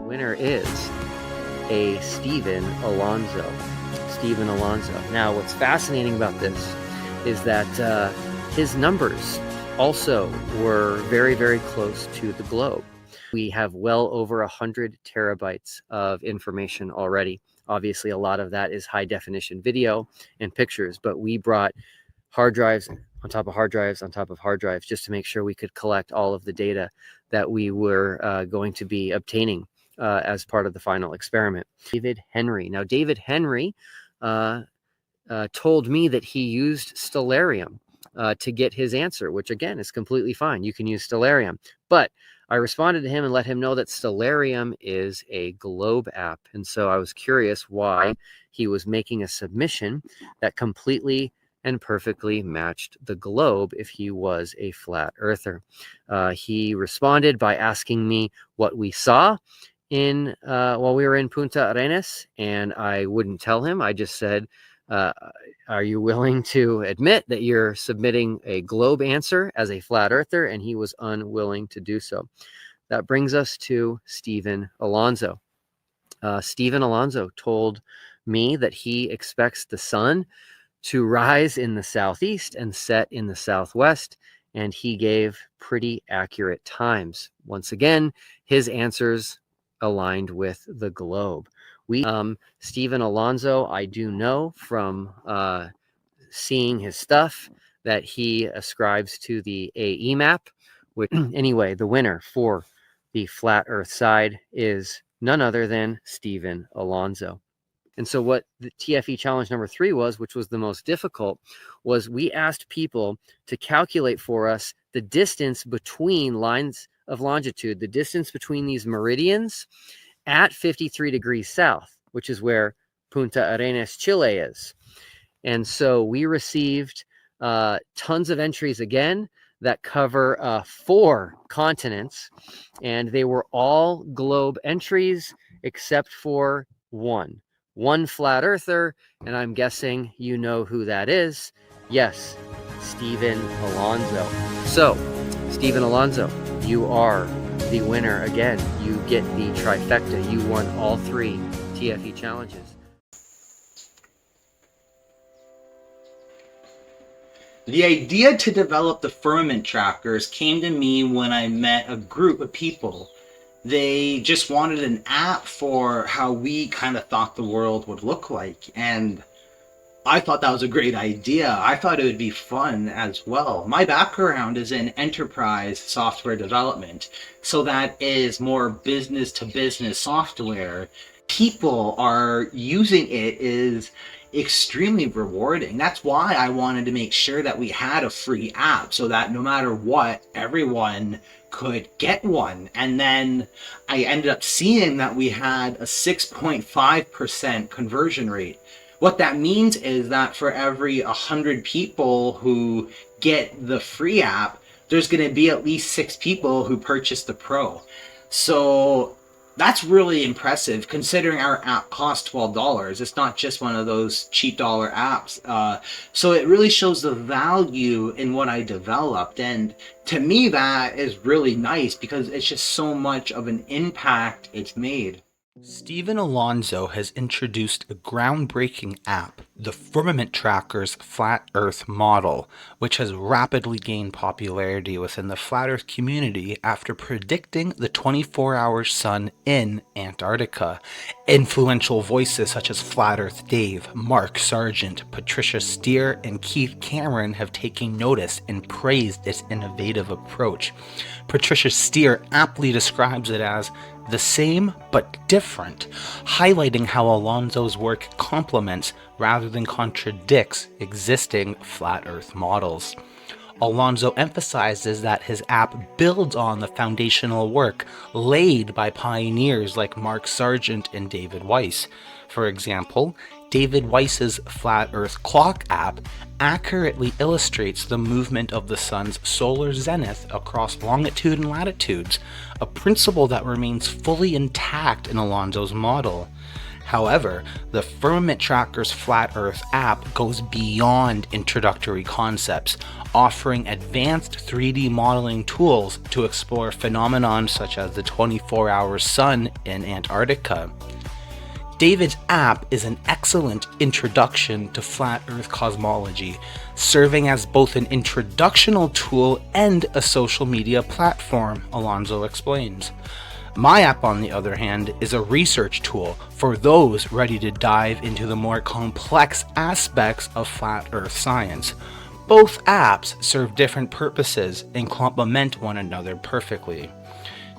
Winner is a Stephen Alonzo. Stephen Alonzo. Now, what's fascinating about this is that his numbers also were very, very close to the globe. We have well over 100 terabytes of information already. Obviously, a lot of that is high definition video and pictures, but we brought hard drives on top of hard drives on top of hard drives just to make sure we could collect all of the data that we were going to be obtaining as part of the final experiment. David Henry. Now, David Henry told me that he used stellarium to get his answer, which again is completely fine. You can use stellarium. But I responded to him and let him know that stellarium is a globe app. And so I was curious why he was making a submission that completely and perfectly matched the globe if he was a flat earther. He responded by asking me what we saw in while we were in Punta Arenas, and I wouldn't tell him. I just said, are you willing to admit that you're submitting a globe answer as a flat earther? And he was unwilling to do so. That brings us to Stephen Alonzo. Stephen Alonzo told me that he expects the sun to rise in the southeast and set in the southwest, and he gave pretty accurate times. Once again, his answers aligned with the globe. Stephen Alonzo, I do know from seeing his stuff that he ascribes to the AE map, which anyway, the winner for the flat earth side is none other than Stephen Alonzo. And so what the TFE challenge number 3 was, which was the most difficult, was we asked people to calculate for us the distance between lines of longitude, the distance between these meridians at 53 degrees south, which is where Punta Arenas, Chile is. And so we received tons of entries again that cover 4 continents, and they were all globe entries except for one flat earther, and I'm guessing you know who that is. Yes, Stephen Alonzo. So, Stephen Alonzo, you are the winner again. You get the trifecta. You won all 3 TFE challenges. The idea to develop the firmament trackers came to me when I met a group of people. They just wanted an app for how we kind of thought the world would look like, and I thought that was a great idea. I thought it would be fun as well. My background is in enterprise software development, so that is more business-to-business software. People are using it is extremely rewarding. That's why I wanted to make sure that we had a free app so that no matter what, everyone could get one. And then I ended up seeing that we had a 6.5% conversion rate, What that means is that for every 100 people who get the free app, there's going to be at least 6 people who purchase the Pro. So that's really impressive considering our app costs $12. It's not just one of those cheap dollar apps. So it really shows the value in what I developed. And to me, that is really nice because it's just so much of an impact it's made. Stephen Alonzo has introduced a groundbreaking app, the Firmament Tracker's Flat Earth Model, which has rapidly gained popularity within the Flat Earth community after predicting the 24-hour sun in Antarctica. Influential voices such as Flat Earth Dave, Mark Sargent, Patricia Steer, and Keith Cameron have taken notice and praised its innovative approach. Patricia Steer aptly describes it as the same but different, highlighting how Alonzo's work complements rather than contradicts existing flat Earth models. Alonzo emphasizes that his app builds on the foundational work laid by pioneers like Mark Sargent and David Weiss. For example, David Weiss's Flat Earth Clock app accurately illustrates the movement of the sun's solar zenith across longitude and latitudes, a principle that remains fully intact in Alonzo's model. However, the Firmament Tracker's Flat Earth app goes beyond introductory concepts, offering advanced 3D modeling tools to explore phenomena such as the 24-hour sun in Antarctica. David's app is an excellent introduction to flat Earth cosmology, serving as both an introductional tool and a social media platform, Alonzo explains. My app, on the other hand, is a research tool for those ready to dive into the more complex aspects of flat Earth science. Both apps serve different purposes and complement one another perfectly.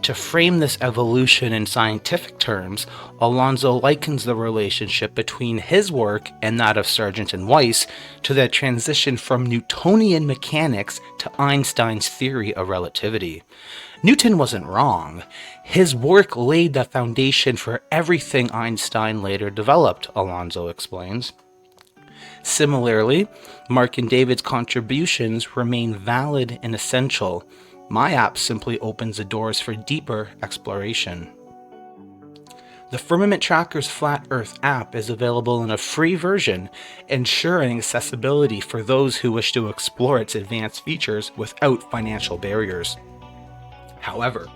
To frame this evolution in scientific terms, Alonzo likens the relationship between his work and that of Sargent and Weiss to the transition from Newtonian mechanics to Einstein's theory of relativity. Newton wasn't wrong. His work laid the foundation for everything Einstein later developed, Alonzo explains. Similarly, Mark and David's contributions remain valid and essential. My app simply opens the doors for deeper exploration. The Firmament Tracker's Flat Earth app is available in a free version, ensuring accessibility for those who wish to explore its advanced features without financial barriers. However,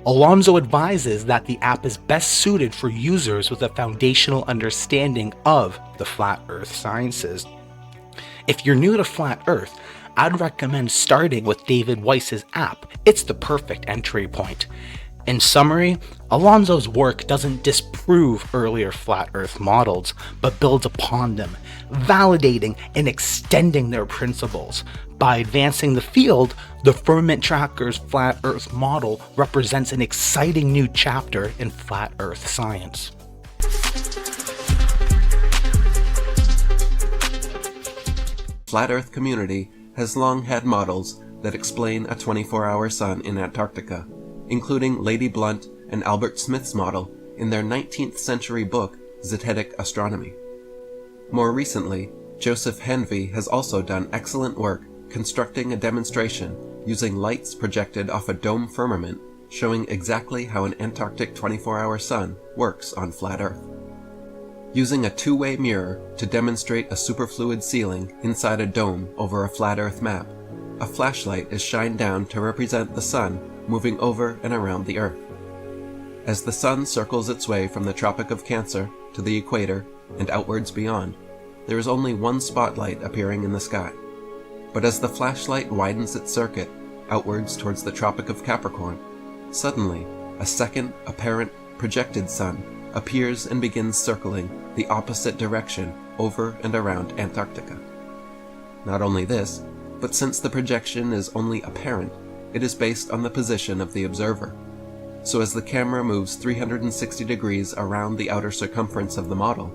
Alonzo advises that the app is best suited for users with a foundational understanding of the flat Earth sciences. If you're new to flat Earth, I'd recommend starting with David Weiss's app. It's the perfect entry point. In summary, Alonzo's work doesn't disprove earlier flat Earth models, but builds upon them, validating and extending their principles. By advancing the field, the Firmament Tracker's Flat Earth model represents an exciting new chapter in flat Earth science. Flat Earth community has long had models that explain a 24-hour sun in Antarctica, including Lady Blunt and Albert Smith's model in their 19th century book, Zetetic Astronomy. More recently, Joseph Henvey has also done excellent work constructing a demonstration using lights projected off a dome firmament, showing exactly how an Antarctic 24-hour sun works on flat Earth. Using a two-way mirror to demonstrate a superfluid ceiling inside a dome over a flat Earth map, a flashlight is shined down to represent the sun moving over and around the Earth. As the sun circles its way from the Tropic of Cancer to the equator and outwards beyond, there is only one spotlight appearing in the sky. But as the flashlight widens its circuit outwards towards the Tropic of Capricorn, suddenly a second apparent projected sun appears and begins circling the opposite direction over and around Antarctica. Not only this, but since the projection is only apparent, it is based on the position of the observer. So as the camera moves 360 degrees around the outer circumference of the model,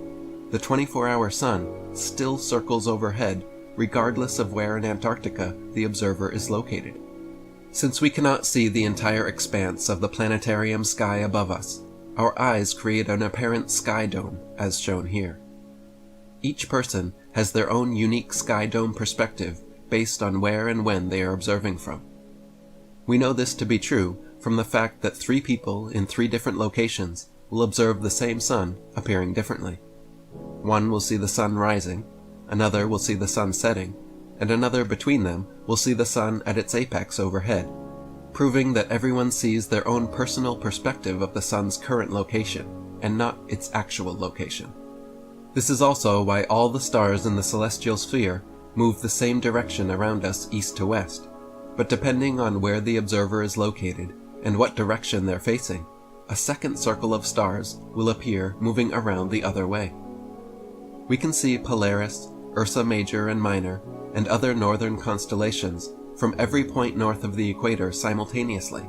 the 24-hour sun still circles overhead regardless of where in Antarctica the observer is located. Since we cannot see the entire expanse of the planetarium sky above us, our eyes create an apparent sky dome, as shown here. each person has their own unique sky dome perspective based on where and when they are observing from. We know this to be true from the fact that 3 people in 3 different locations will observe the same sun appearing differently. One will see the sun rising, another will see the sun setting, and another between them will see the sun at its apex overhead, proving that everyone sees their own personal perspective of the sun's current location, and not its actual location. This is also why all the stars in the celestial sphere move the same direction around us east to west, but depending on where the observer is located and what direction they're facing, a second circle of stars will appear moving around the other way. We can see Polaris, Ursa Major and Minor, and other northern constellations from every point north of the equator simultaneously,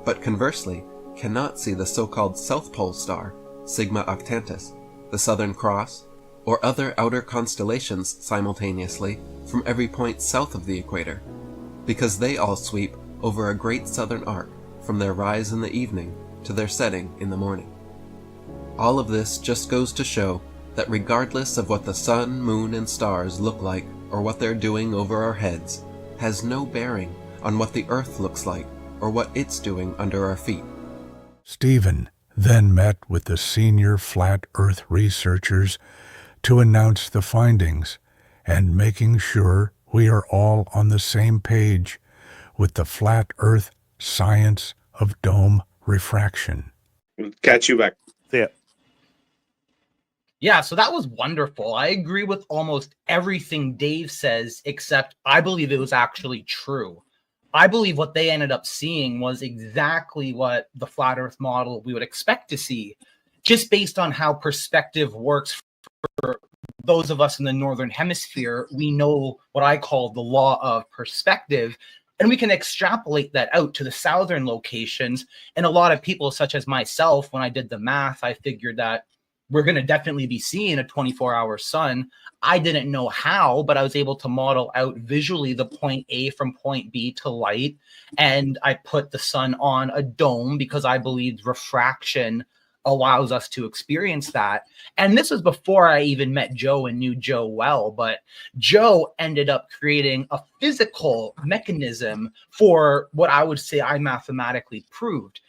but conversely cannot see the so-called South Pole star, Sigma Octantis, the Southern Cross, or other outer constellations simultaneously from every point south of the equator, because they all sweep over a great southern arc from their rise in the evening to their setting in the morning. All of this just goes to show that regardless of what the sun, moon, and stars look like or what they're doing over our heads, has no bearing on what the Earth looks like or what it's doing under our feet. Stephen then met with the senior flat Earth researchers to announce the findings and making sure we are all on the same page with the flat Earth science of dome refraction. Catch you back. See ya. Yeah, so that was wonderful. I agree with almost everything Dave says, except I believe it was actually true. I believe what they ended up seeing was exactly what the flat Earth model we would expect to see, just based on how perspective works for those of us in the Northern Hemisphere. We know what I call the law of perspective, and we can extrapolate that out to the southern locations. And a lot of people, such as myself, when I did the math, I figured that we're going to definitely be seeing a 24-hour sun. I didn't know how, but I was able to model out visually the point A from point B to light. And I put the sun on a dome because I believed refraction allows us to experience that. And this was before I even met Joe and knew Joe well, but Joe ended up creating a physical mechanism for what I would say I mathematically proved.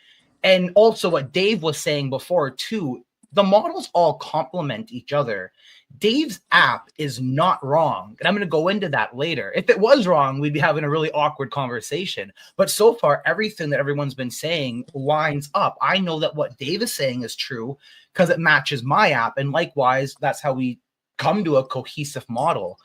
And also what Dave was saying before too, the models all complement each other. Dave's app is not wrong, and I'm going to go into that later. If it was wrong, we'd be having a really awkward conversation. But so far, everything that everyone's been saying lines up. I know that what Dave is saying is true because it matches my app, and likewise, that's how we come to a cohesive model.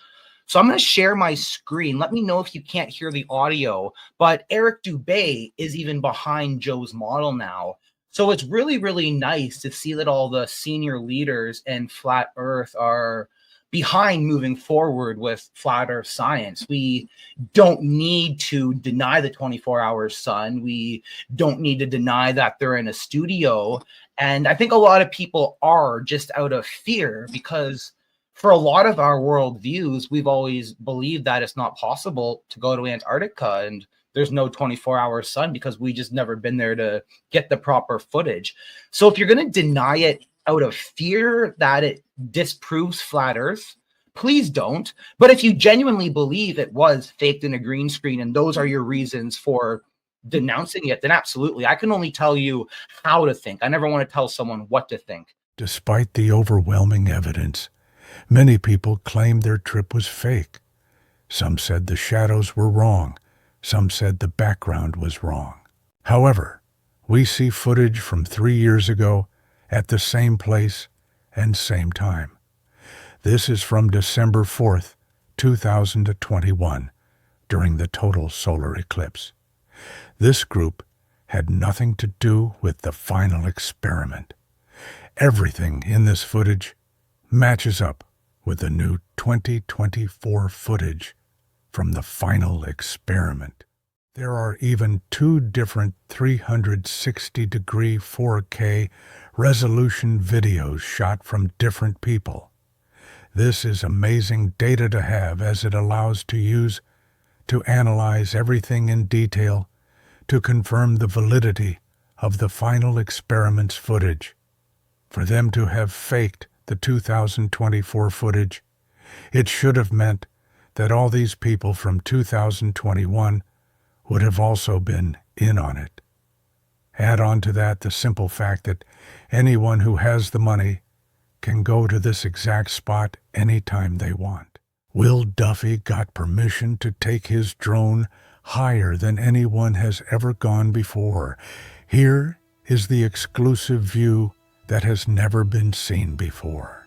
So I'm going to share my screen. Let me know if you can't hear the audio, but Eric Dubé is even behind Joe's model now. So it's really, really nice to see that all the senior leaders in Flat Earth are behind moving forward with Flat Earth science. We don't need to deny the 24-hour sun. We don't need to deny that they're in a studio. And I think a lot of people are just out of fear because for a lot of our worldviews, we've always believed that it's not possible to go to Antarctica and there's no 24-hour sun because we just never been there to get the proper footage. So if you're going to deny it out of fear that it disproves flat Earth, please don't. But if you genuinely believe it was faked in a green screen and those are your reasons for denouncing it, then absolutely. I can only tell you how to think. I never want to tell someone what to think. Despite the overwhelming evidence, many people claimed their trip was fake. Some said the shadows were wrong. Some said the background was wrong. However, we see footage from 3 years ago at the same place and same time. This is from December 4th, 2021, during the total solar eclipse. This group had nothing to do with the final experiment. Everything in this footage matches up with the new 2024 footage from the final experiment. There are even 2 different 360-degree 4K resolution videos shot from different people. This is amazing data to have as it allows to use to analyze everything in detail to confirm the validity of the final experiment's footage. For them to have faked the 2024 footage, it should have meant that all these people from 2021 would have also been in on it. Add on to that the simple fact that anyone who has the money can go to this exact spot anytime they want. Will Duffy got permission to take his drone higher than anyone has ever gone before. Here is the exclusive view that has never been seen before.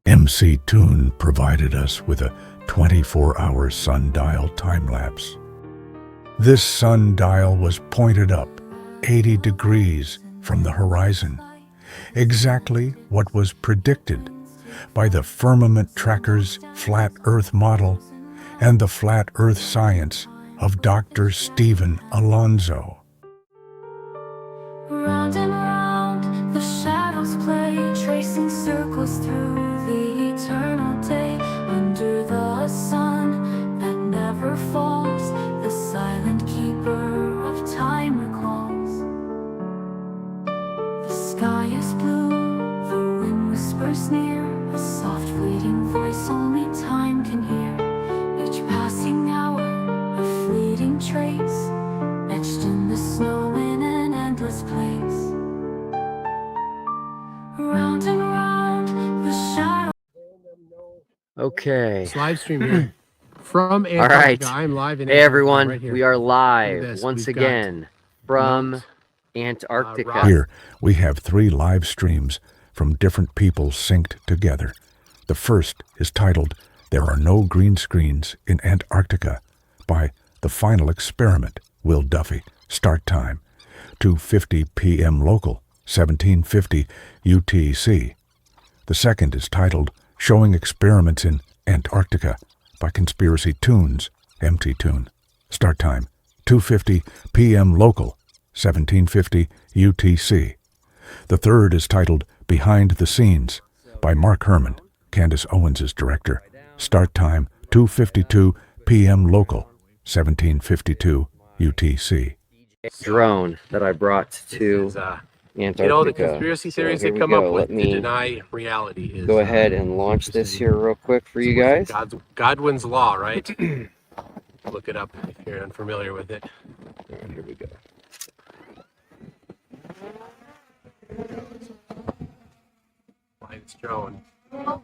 MC Toon provided us with a 24-hour sundial time-lapse. This sundial was pointed up 80 degrees from the horizon, exactly what was predicted by the Firmament Tracker's Flat Earth model and the Flat Earth science of Dr. Stephen Alonzo. Round and round the shadows play, tracing circles through the eternal day. Under the sun that never falls, the silent keeper of time recalls. The sky is blue, the wind whispers near, a soft fleeting voice only time can hear. Each passing hour, a fleeting trace, etched in the snow in an endless place. Round and round the shadow. Okay. It's live stream here from All Antarctica. right. I'm live in Hey Antarctica everyone, right here. we are Look at live this. once We've got again from Mount, Antarctica. Here, we have 3 live streams from different people synced together. The first is titled, "There Are No Green Screens in Antarctica," by The Final Experiment, Will Duffy. Start time, 2:50 p.m. local, 1750 UTC. The second is titled, "Showing Experiments in Antarctica," by Conspiracy Tunes, MT Tune. Start time, 2:50 p.m. local, 1750 UTC. The third is titled, "Behind the Scenes," by Mark Herman, Candace Owens' director. Start time, 2:52 p.m. local, 1752 UTC. Drone that I brought to Antarctica. You know, the conspiracy theories here they we come go. up with Let to me deny reality is go ahead and launch this here real quick for you guys. Godwin's law, right? Look it up if you're unfamiliar with it. Here we go. Mine's drone. We'll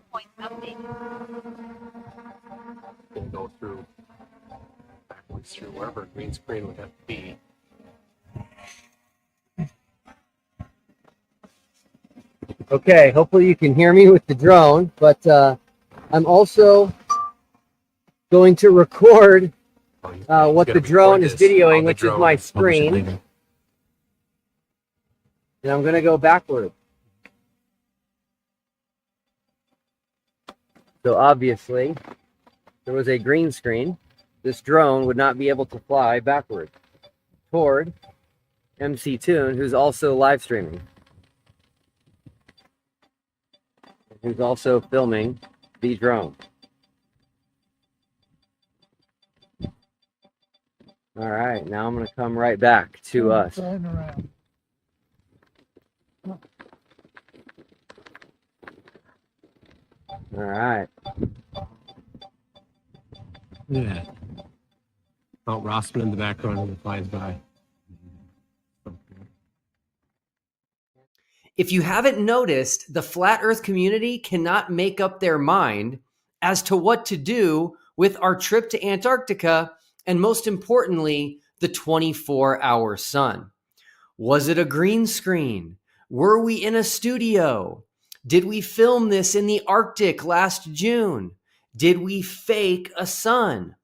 go through backwards through wherever green screen would have to be. Okay, hopefully you can hear me with the drone, but I'm also going to record what the drone is videoing, which is my screen. And I'm going to go backward. So obviously, there was a green screen. This drone would not be able to fly backward toward MC Toon, who's also live streaming, who's also filming the drone. All right, now I'm going to come right back to us. All right. Yeah. Mount Rossman in the background as it flies by. If you haven't noticed, the flat earth community cannot make up their mind as to what to do with our trip to Antarctica, and most importantly, the 24-hour sun. Was it a green screen? Were we in a studio? Did we film this in the Arctic last June? Did we fake a sun?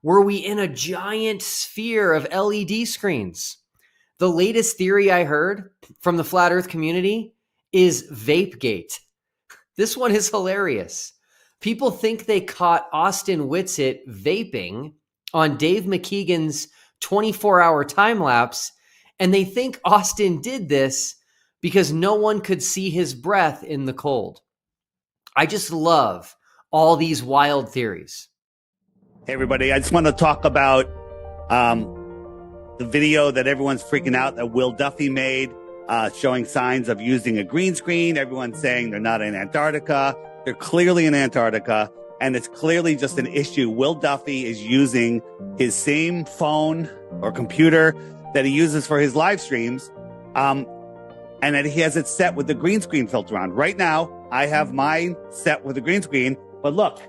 Were we in a giant sphere of LED screens? The latest theory I heard from the flat earth community is Vapegate. This one is hilarious. People think they caught Austin Whitsitt vaping on Dave McKeegan's 24-hour time lapse, and they think Austin did this because no one could see his breath in the cold. I just love all these wild theories. Hey, everybody. I just want to talk about the video that everyone's freaking out that Will Duffy made, showing signs of using a green screen. Everyone's saying they're not in Antarctica. They're clearly in Antarctica, and it's clearly just an issue. Will Duffy is using his same phone or computer that he uses for his live streams, and that he has it set with the green screen filter on. Right now, I have mine set with the green screen, but look,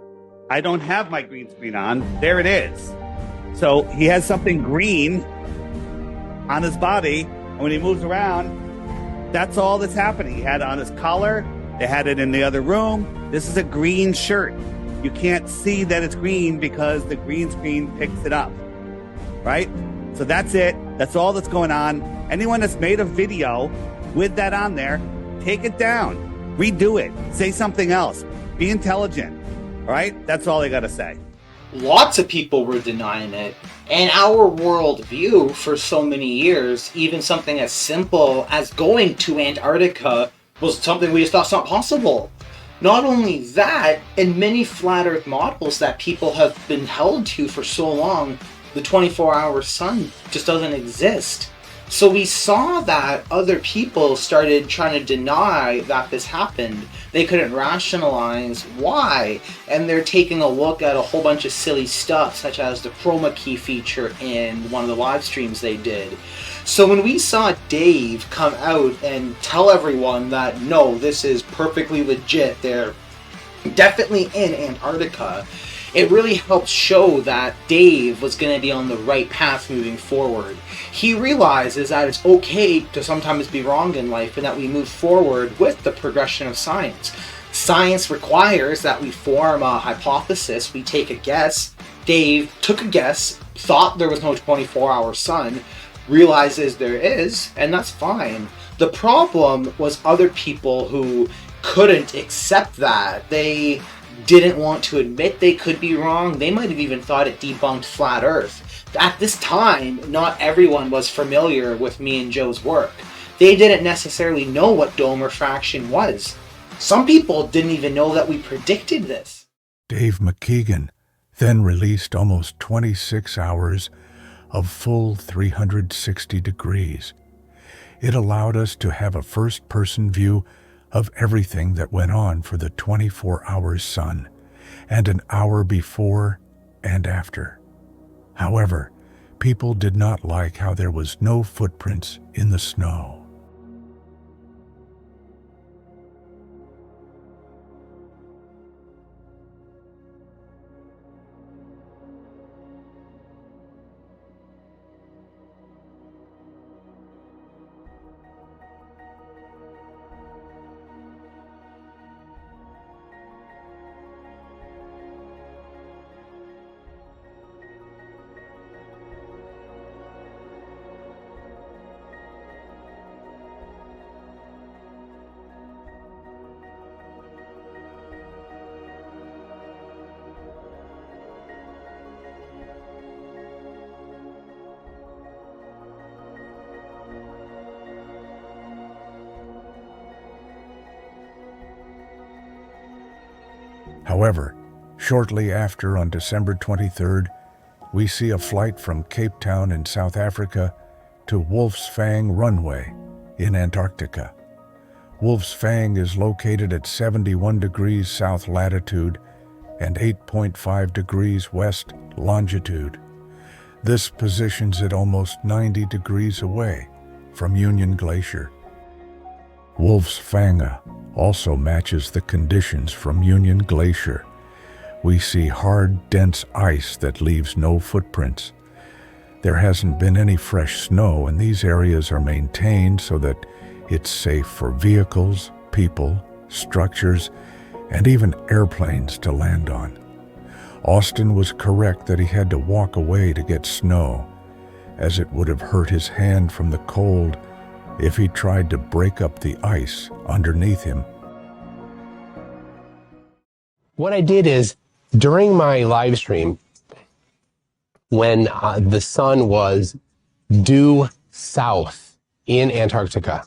I don't have my green screen on. There it is. So he has something green on his body, and when he moves around, that's all that's happening. He had on his collar, They had it in the other room. This is a green shirt. You can't see that it's green because the green screen picks it up, right? So that's it. That's all that's going on. Anyone that's made a video with that on there, take it down, redo it, say something else, be intelligent, all right? That's all I got to say. Lots of people were denying it, and our worldview for so many years, even something as simple as going to Antarctica, was something we just thought was not possible. Not only that, in many flat earth models that people have been held to for so long, the 24-hour sun just doesn't exist. So we saw that other people started trying to deny that this happened. They couldn't rationalize why, and they're taking a look at a whole bunch of silly stuff, such as the chroma key feature in one of the live streams they did. So when we saw Dave come out and tell everyone that, no, this is perfectly legit, they're definitely in Antarctica, it really helped show that Dave was going to be on the right path moving forward. He realizes that it's okay to sometimes be wrong in life and that we move forward with the progression of science. Science requires that we form a hypothesis, we take a guess. Dave took a guess, thought there was no 24-hour sun, realizes there is, and that's fine. The problem was other people who couldn't accept that. They didn't want to admit they could be wrong. They might have even thought it debunked flat earth. At this time, not everyone was familiar with me and Joe's work. They didn't necessarily know what dome refraction was. Some people didn't even know that we predicted this. Dave McKeegan then released almost 26 hours of full 360 degrees. It allowed us to have a first-person view of everything that went on for the 24-hour sun, and an hour before and after. However, people did not like how there was no footprints in the snow. However, shortly after, on December 23rd, we see a flight from Cape Town in South Africa to Wolf's Fang Runway in Antarctica. Wolf's Fang is located at 71 degrees south latitude and 8.5 degrees west longitude. This positions it almost 90 degrees away from Union Glacier. Wolf's Fang also matches the conditions from Union Glacier. We see hard, dense ice that leaves no footprints. There hasn't been any fresh snow, and these areas are maintained so that it's safe for vehicles, people, structures, and even airplanes to land on. Austin was correct that he had to walk away to get snow, as it would have hurt his hand from the cold if he tried to break up the ice underneath him. What I did is, during my live stream, when the sun was due south in Antarctica,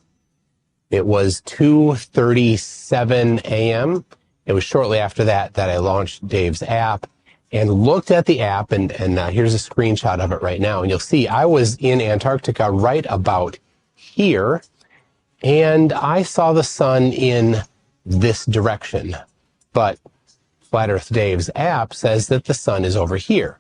it was 2:37 a.m. It was shortly after that I launched Dave's app and looked at the app, and here's a screenshot of it right now. And you'll see I was in Antarctica right about here, and I saw the sun in this direction. But Flat Earth Dave's app says that the sun is over here,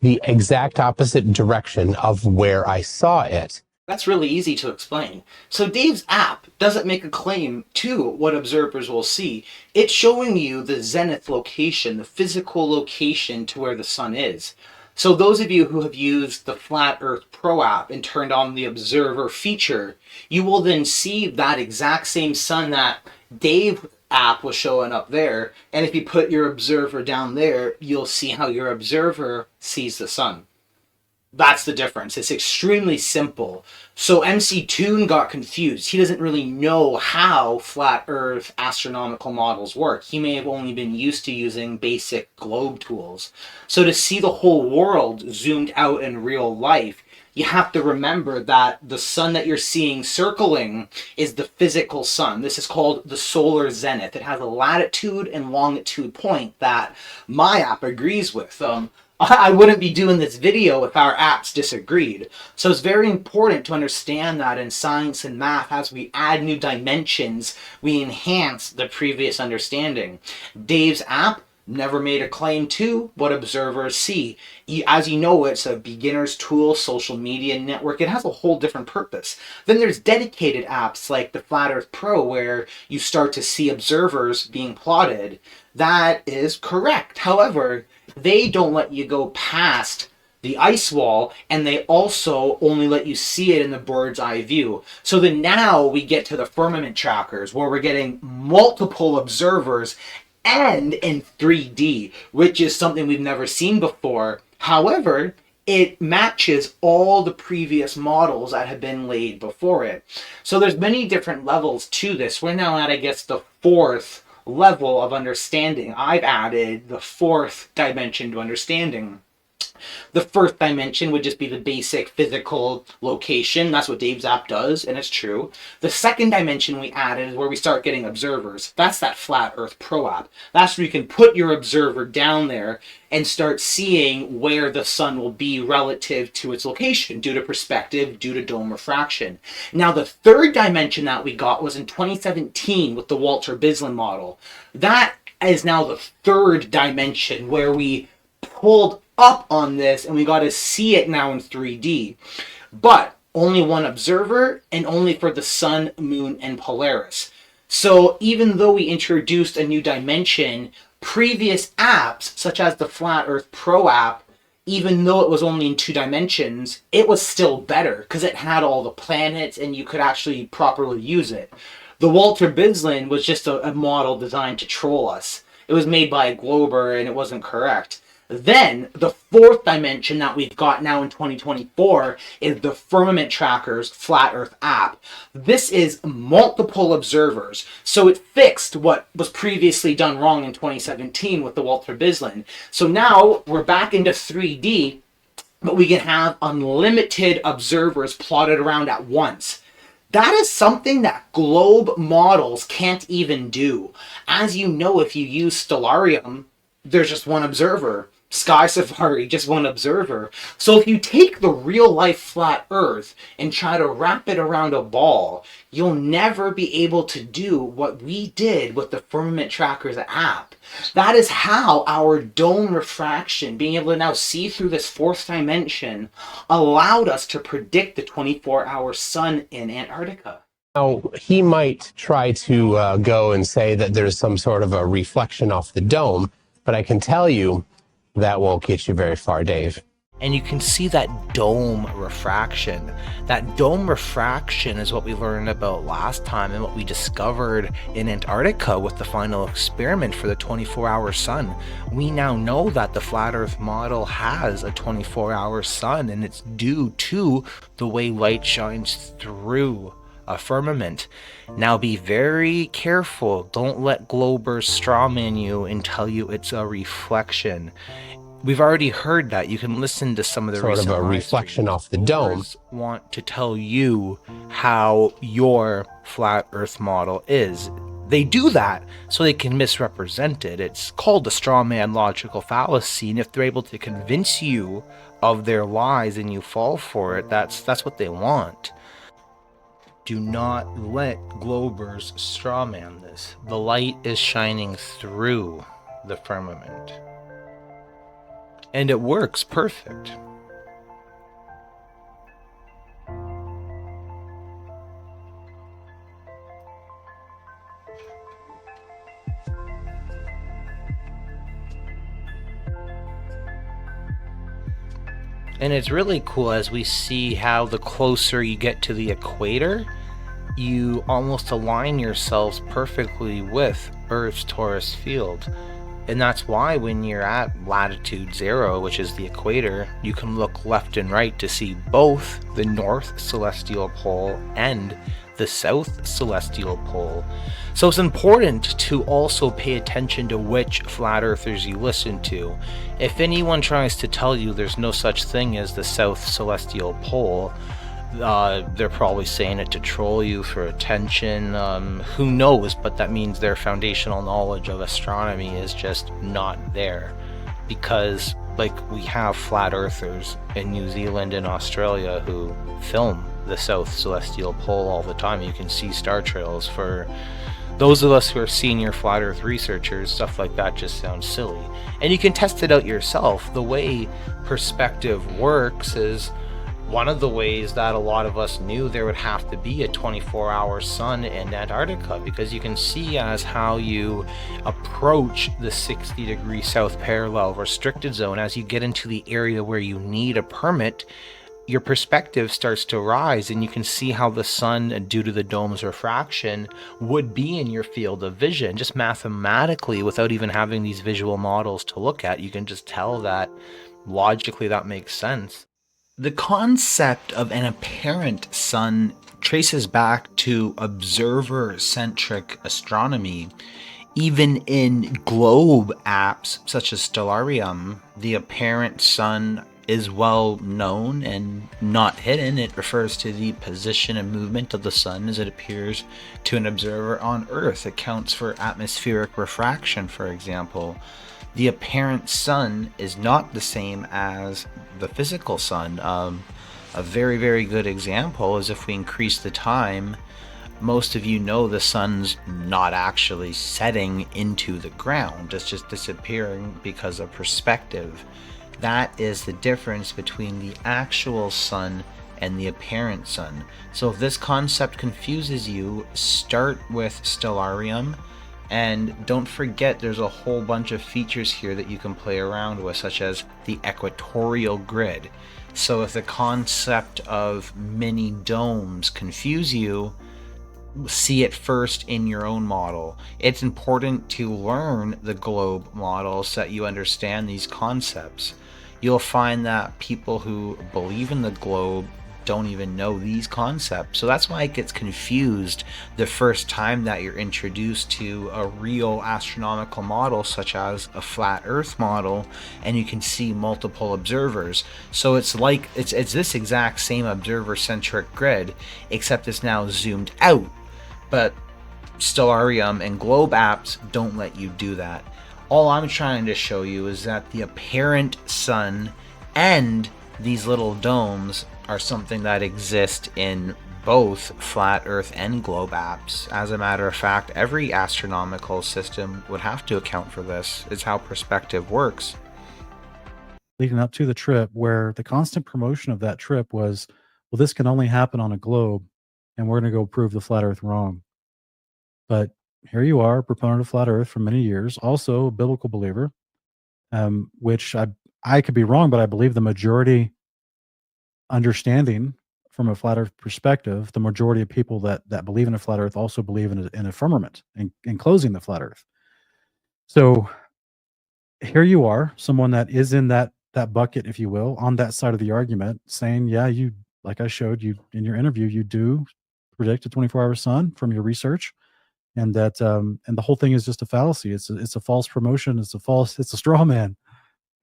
the exact opposite direction of where I saw it. That's really easy to explain. So Dave's app doesn't make a claim to what observers will see. It's showing you the zenith location, the physical location to where the sun is. So those of you who have used the Flat Earth Pro app and turned on the observer feature, you will then see that exact same sun that Dave app was showing up there. And if you put your observer down there, you'll see how your observer sees the sun. That's the difference. It's extremely simple. So MC Toon got confused. He doesn't really know how flat Earth astronomical models work. He may have only been used to using basic globe tools. So to see the whole world zoomed out in real life, you have to remember that the sun that you're seeing circling is the physical sun. This is called the solar zenith. It has a latitude and longitude point that my app agrees with. I wouldn't be doing this video if our apps disagreed. So it's very important to understand that in science and math, as we add new dimensions, we enhance the previous understanding. Dave's app never made a claim to what observers see. As you know, it's a beginner's tool, social media network. It has a whole different purpose. Then there's dedicated apps like the Flat Earth Pro where you start to see observers being plotted. That is correct. However, they don't let you go past the ice wall, and they also only let you see it in the bird's eye view. So then now we get to the firmament trackers where we're getting multiple observers and in 3D, which is something we've never seen before. However, it matches all the previous models that have been laid before it. So there's many different levels to this. We're now at, I guess, the 4th level of understanding. I've added the 4th dimension to understanding. The first dimension would just be the basic physical location. That's what Dave's app does, and it's true. The second dimension we added is where we start getting observers. That's that Flat Earth Pro app. That's where you can put your observer down there and start seeing where the sun will be relative to its location due to perspective, due to dome refraction. Now, the third dimension that we got was in 2017 with the Walter Bislin model. That is now the third dimension where we pulled up on this and we got to see it now in 3D. But only one observer and only for the sun, moon, and Polaris. So even though we introduced a new dimension, previous apps such as the Flat Earth Pro app, even though it was only in 2 dimensions, it was still better because it had all the planets and you could actually properly use it. The Walter Bislin was just a model designed to troll us. It was made by a Glober and it wasn't correct. Then the 4th dimension that we've got now in 2024 is the Firmament Trackers Flat Earth app. This is multiple observers. So it fixed what was previously done wrong in 2017 with the Walter Bislin. So now we're back into 3D, but we can have unlimited observers plotted around at once. That is something that globe models can't even do. As you know, if you use Stellarium, there's just one observer. Sky Safari, just one observer. So if you take the real life flat Earth and try to wrap it around a ball, you'll never be able to do what we did with the Firmament Trackers app. That is how our dome refraction, being able to now see through this 4th dimension, allowed us to predict the 24-hour sun in Antarctica. Now, he might try to go and say that there's some sort of a reflection off the dome, but I can tell you that won't get you very far, Dave. And you can see that dome refraction. That dome refraction is what we learned about last time and what we discovered in Antarctica with the final experiment for the 24-hour sun. We now know that the Flat Earth model has a 24-hour sun, and it's due to the way light shines through a firmament. Now be very careful. Don't let Globers strawman you and tell you it's a reflection. We've already heard that. You can listen to some of the sort recent of a reflection off the dome. Want to tell you how your flat Earth model is. They do that so they can misrepresent it. It's called the strawman logical fallacy, and if they're able to convince you of their lies and you fall for it, that's what they want. Do not let Globers strawman this. The light is shining through the firmament. And it works perfect. And it's really cool as we see how the closer you get to the equator, you almost align yourselves perfectly with Earth's torus field. And that's why when you're at latitude 0, which is the equator, you can look left and right to see both the north celestial pole and the south celestial pole. So it's important to also pay attention to which flat earthers you listen to. If anyone tries to tell you there's no such thing as the south celestial pole, they're probably saying it to troll you for attention. Who knows, but that means their foundational knowledge of astronomy is just not there. Because, like, we have flat earthers in New Zealand and Australia who film the south celestial pole all the time. You can see star trails. For those of us who are senior flat earth researchers, stuff like that just sounds silly. And you can test it out yourself. The way perspective works is one of the ways that a lot of us knew there would have to be a 24-hour sun in Antarctica, because you can see as how you approach the 60-degree south parallel restricted zone, as you get into the area where you need a permit, your perspective starts to rise, and you can see how the sun, due to the dome's refraction, would be in your field of vision. Just mathematically, without even having these visual models to look at, you can just tell that logically that makes sense. The concept of an apparent sun traces back to observer-centric astronomy. Even in globe apps such as Stellarium, the apparent sun is well known and not hidden. It refers to the position and movement of the sun as it appears to an observer on Earth. It counts for atmospheric refraction, for example. The apparent sun is not the same as the physical sun. A very, very good example is if we increase the time, most of you know the sun's not actually setting into the ground. It's just disappearing because of perspective. That is the difference between the actual sun and the apparent sun. So if this concept confuses you, start with Stellarium. And don't forget, there's a whole bunch of features here that you can play around with, such as the equatorial grid. So if the concept of mini domes confuse you, see it first in your own model. It's important to learn the globe model so that you understand these concepts. You'll find that people who believe in the globe don't even know these concepts. So that's why it gets confused the first time that you're introduced to a real astronomical model, such as a flat Earth model, and you can see multiple observers. So it's like it's this exact same observer-centric grid, except it's now zoomed out. But Stellarium and globe apps don't let you do that. All I'm trying to show you is that the apparent sun and these little domes are something that exist in both flat Earth and globe apps. As a matter of fact, every astronomical system would have to account for this. It's how perspective works. Leading up to the trip, where the constant promotion of that trip was, well, this can only happen on a globe, and we're going to go prove the flat Earth wrong. But here you are, a proponent of flat Earth for many years, also a biblical believer, which I could be wrong, but I believe the majority understanding from a flat Earth perspective, the majority of people that believe in a flat Earth also believe in a firmament, enclosing the flat Earth. So here you are, someone that is in that bucket, if you will, on that side of the argument, saying, yeah, you, like I showed you in your interview, you do predict a 24-hour sun from your research, and that and the whole thing is just a fallacy. It's a false promotion. It's a straw man.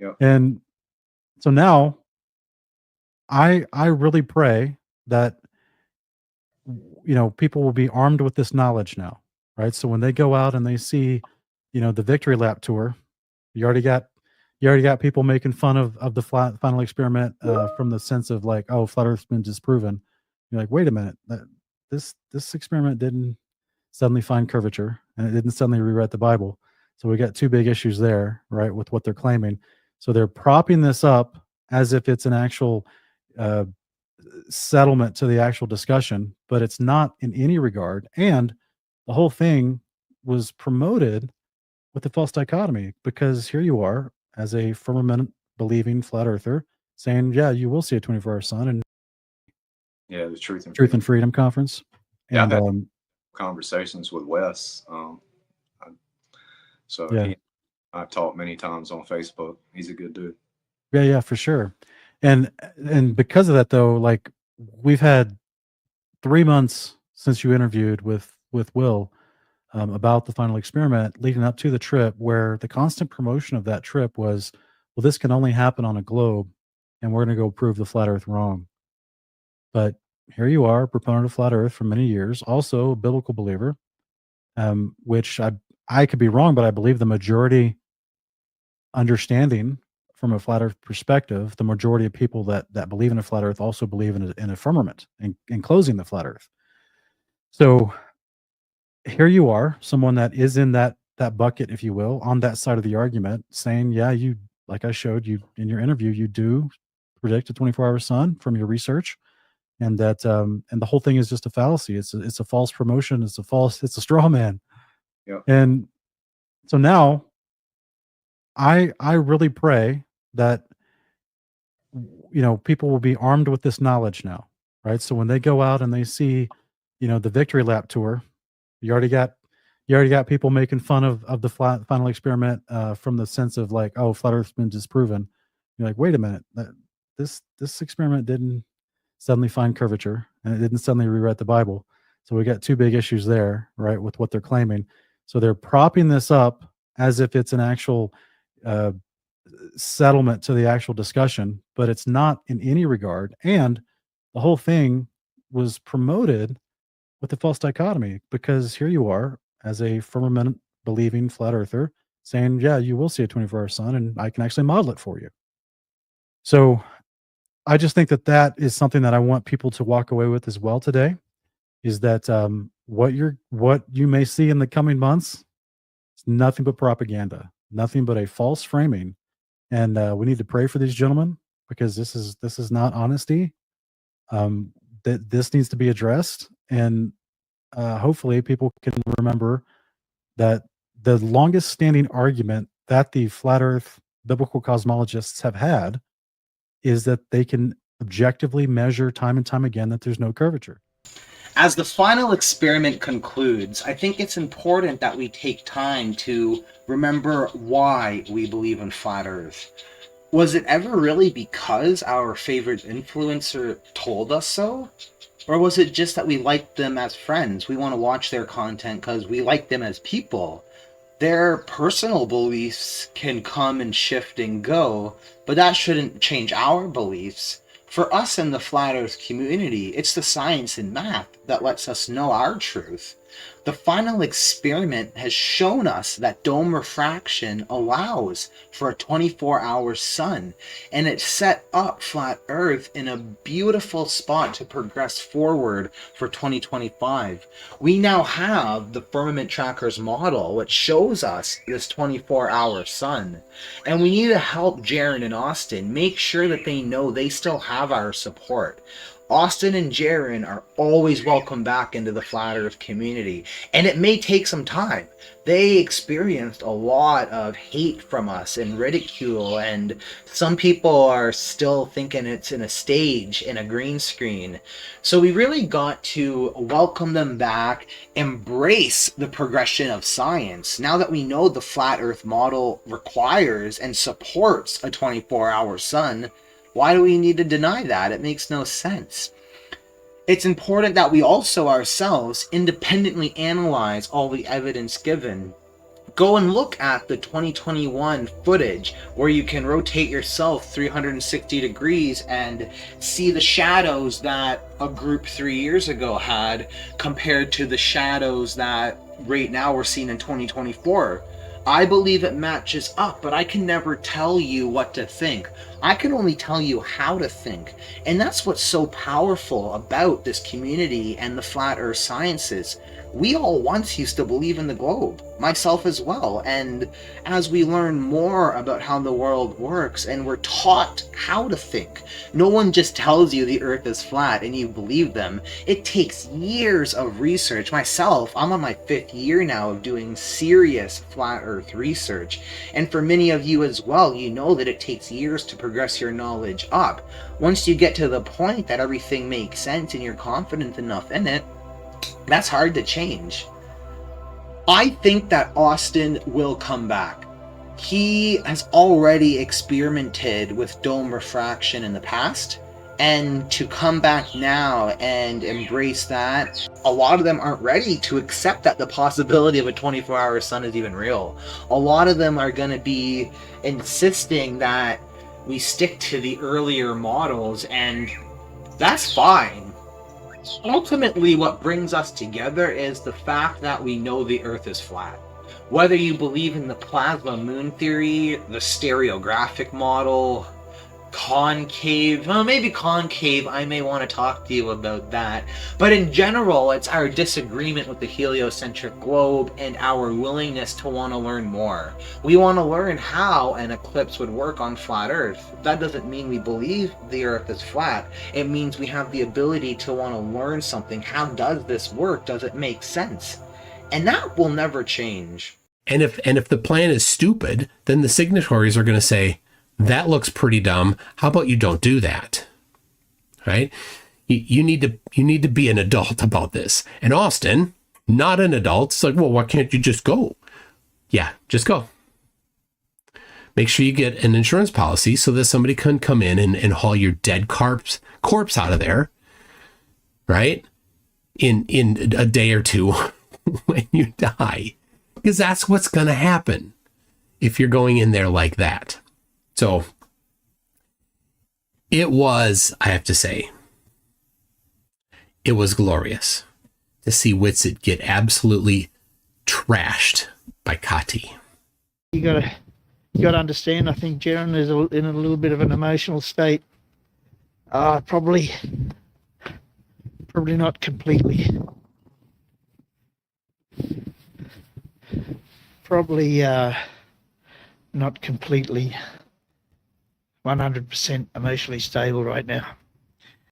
Yep. And so now I really pray that, you know, people will be armed with this knowledge now, right? So when they go out and they see, you know, the victory lap tour, you already got people making fun of the final experiment from the sense of like, oh, flat Earth's been disproven. You're like, wait a minute, this experiment didn't suddenly find curvature, and it didn't suddenly rewrite the Bible. So we got two big issues there, right, with what they're claiming. So they're propping this up as if it's an actual settlement to the actual discussion, but it's not in any regard. And the whole thing was promoted with the false dichotomy, because here you are as a firmament believing flat earther saying, yeah, you will see a 24-hour sun, and Yeah, the Truth and Truth and Freedom Conference. Yeah, And I've had conversations with Wes. So Yeah. I've talked many times on Facebook. He's a good dude. yeah, for sure. And because of that, though, like, we've had 3 months since you interviewed with Will about the final experiment leading up to the trip, where the constant promotion of that trip was, well, this can only happen on a globe, and we're going to go prove the flat Earth wrong. But here you are, proponent of flat Earth for many years, also a biblical believer, which I could be wrong, but I believe the majority understanding from a flat Earth perspective, the majority of people that believe in a flat Earth also believe in a firmament and enclosing the flat Earth. So here you are, someone that is in that bucket, if you will, on that side of the argument, saying, yeah, you, like I showed you in your interview, you do predict a 24-hour sun from your research, and that and the whole thing is just a fallacy. It's a false promotion. It's a straw man. Yeah. And so now I really pray that people will be armed with this knowledge now, right? So when they go out and they see, the victory lap tour, you already got people making fun of the final experiment from the sense of like, oh, flat Earth's been disproven. You're like, wait a minute, this experiment didn't suddenly find curvature, and it didn't suddenly rewrite the Bible. So we got two big issues there, right, with what they're claiming. So they're propping this up as if it's an actual settlement to the actual discussion, but it's not in any regard. And the whole thing was promoted with a false dichotomy, because here you are as a firmament believing flat earther saying, yeah, you will see a 24-hour sun, and I can actually model it for you. So I just think that is something that I want people to walk away with as well today, is that what you may see in the coming months is nothing but propaganda, nothing but a false framing. And we need to pray for these gentlemen, because this is not honesty. That this needs to be addressed, and hopefully people can remember that the longest standing argument that the flat Earth biblical cosmologists have had is that they can objectively measure time and time again that there's no curvature. As the final experiment concludes, I think it's important that we take time to remember why we believe in flat Earth. Was it ever really because our favorite influencer told us so? Or was it just that we liked them as friends? We want to watch their content because we like them as people. Their personal beliefs can come and shift and go, but that shouldn't change our beliefs. For us in the flat Earth community, it's the science and math that lets us know our truth. The final experiment has shown us that dome refraction allows for a 24-hour sun, and it set up flat Earth in a beautiful spot to progress forward for 2025. We now have the Firmament Trackers model, which shows us this 24-hour sun, and we need to help Jaron and Austin make sure that they know they still have our support. Austin and Jaron are always welcome back into the flat Earth community, and it may take some time. They experienced a lot of hate from us and ridicule, and some people are still thinking it's in a stage, in a green screen. So we really got to welcome them back, embrace the progression of science. Now that we know the flat Earth model requires and supports a 24-hour sun, why do we need to deny that? It makes no sense. It's important that we also ourselves independently analyze all the evidence given. Go and look at the 2021 footage where you can rotate yourself 360 degrees and see the shadows that a group 3 years ago had compared to the shadows that right now we're seeing in 2024. I believe it matches up, but I can never tell you what to think. I can only tell you how to think. And that's what's so powerful about this community and the flat Earth sciences. We all once used to believe in the globe, myself as well. And as we learn more about how the world works and we're taught how to think, no one just tells you the Earth is flat and you believe them. It takes years of research. Myself, I'm on my 5th year now of doing serious flat Earth research. And for many of you as well, you know that it takes years to progress your knowledge up. Once you get to the point that everything makes sense and you're confident enough in it, that's hard to change. I think that Austin will come back. He has already experimented with dome refraction in the past, and to come back now and embrace that, a lot of them aren't ready to accept that the possibility of a 24-hour sun is even real. A lot of them are going to be insisting that we stick to the earlier models, and that's fine. Ultimately, what brings us together is the fact that we know the Earth is flat. Whether you believe in the plasma moon theory, the stereographic model, concave, well, maybe concave, I may want to talk to you about that. But in general, it's our disagreement with the heliocentric globe and our willingness to want to learn more. We want to learn how an eclipse would work on flat Earth. That doesn't mean we believe the Earth is flat. It means we have the ability to want to learn something. How does this work? Does it make sense? And that will never change. And if the plan is stupid, then the signatories are going to say, that looks pretty dumb. How about you don't do that? Right? You need to be an adult about this. And Austin, not an adult, it's like, well, why can't you just go? Yeah, just go. Make sure you get an insurance policy so that somebody can come in and haul your dead corpse out of there, right? In a day or two when you die. Because that's what's going to happen if you're going in there like that. So it was, I have to say, it was glorious to see Whitsitt get absolutely trashed by Kati. You gotta understand. I think Jaron is in a little bit of an emotional state. Probably not completely. Probably not completely 100% emotionally stable right now.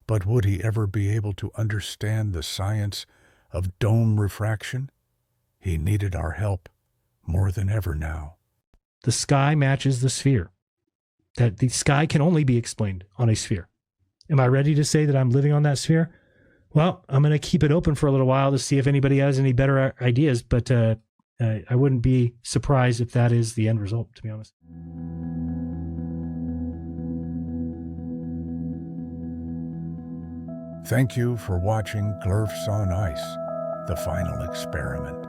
But would he ever be able to understand the science of dome refraction? He needed our help more than ever now. The sky matches the sphere. That the sky can only be explained on a sphere. Am I ready to say that I'm living on that sphere? Well, I'm going to keep it open for a little while to see if anybody has any better ideas, but I wouldn't be surprised if that is the end result, to be honest. Thank you for watching Glerfs on Ice, the final experiment.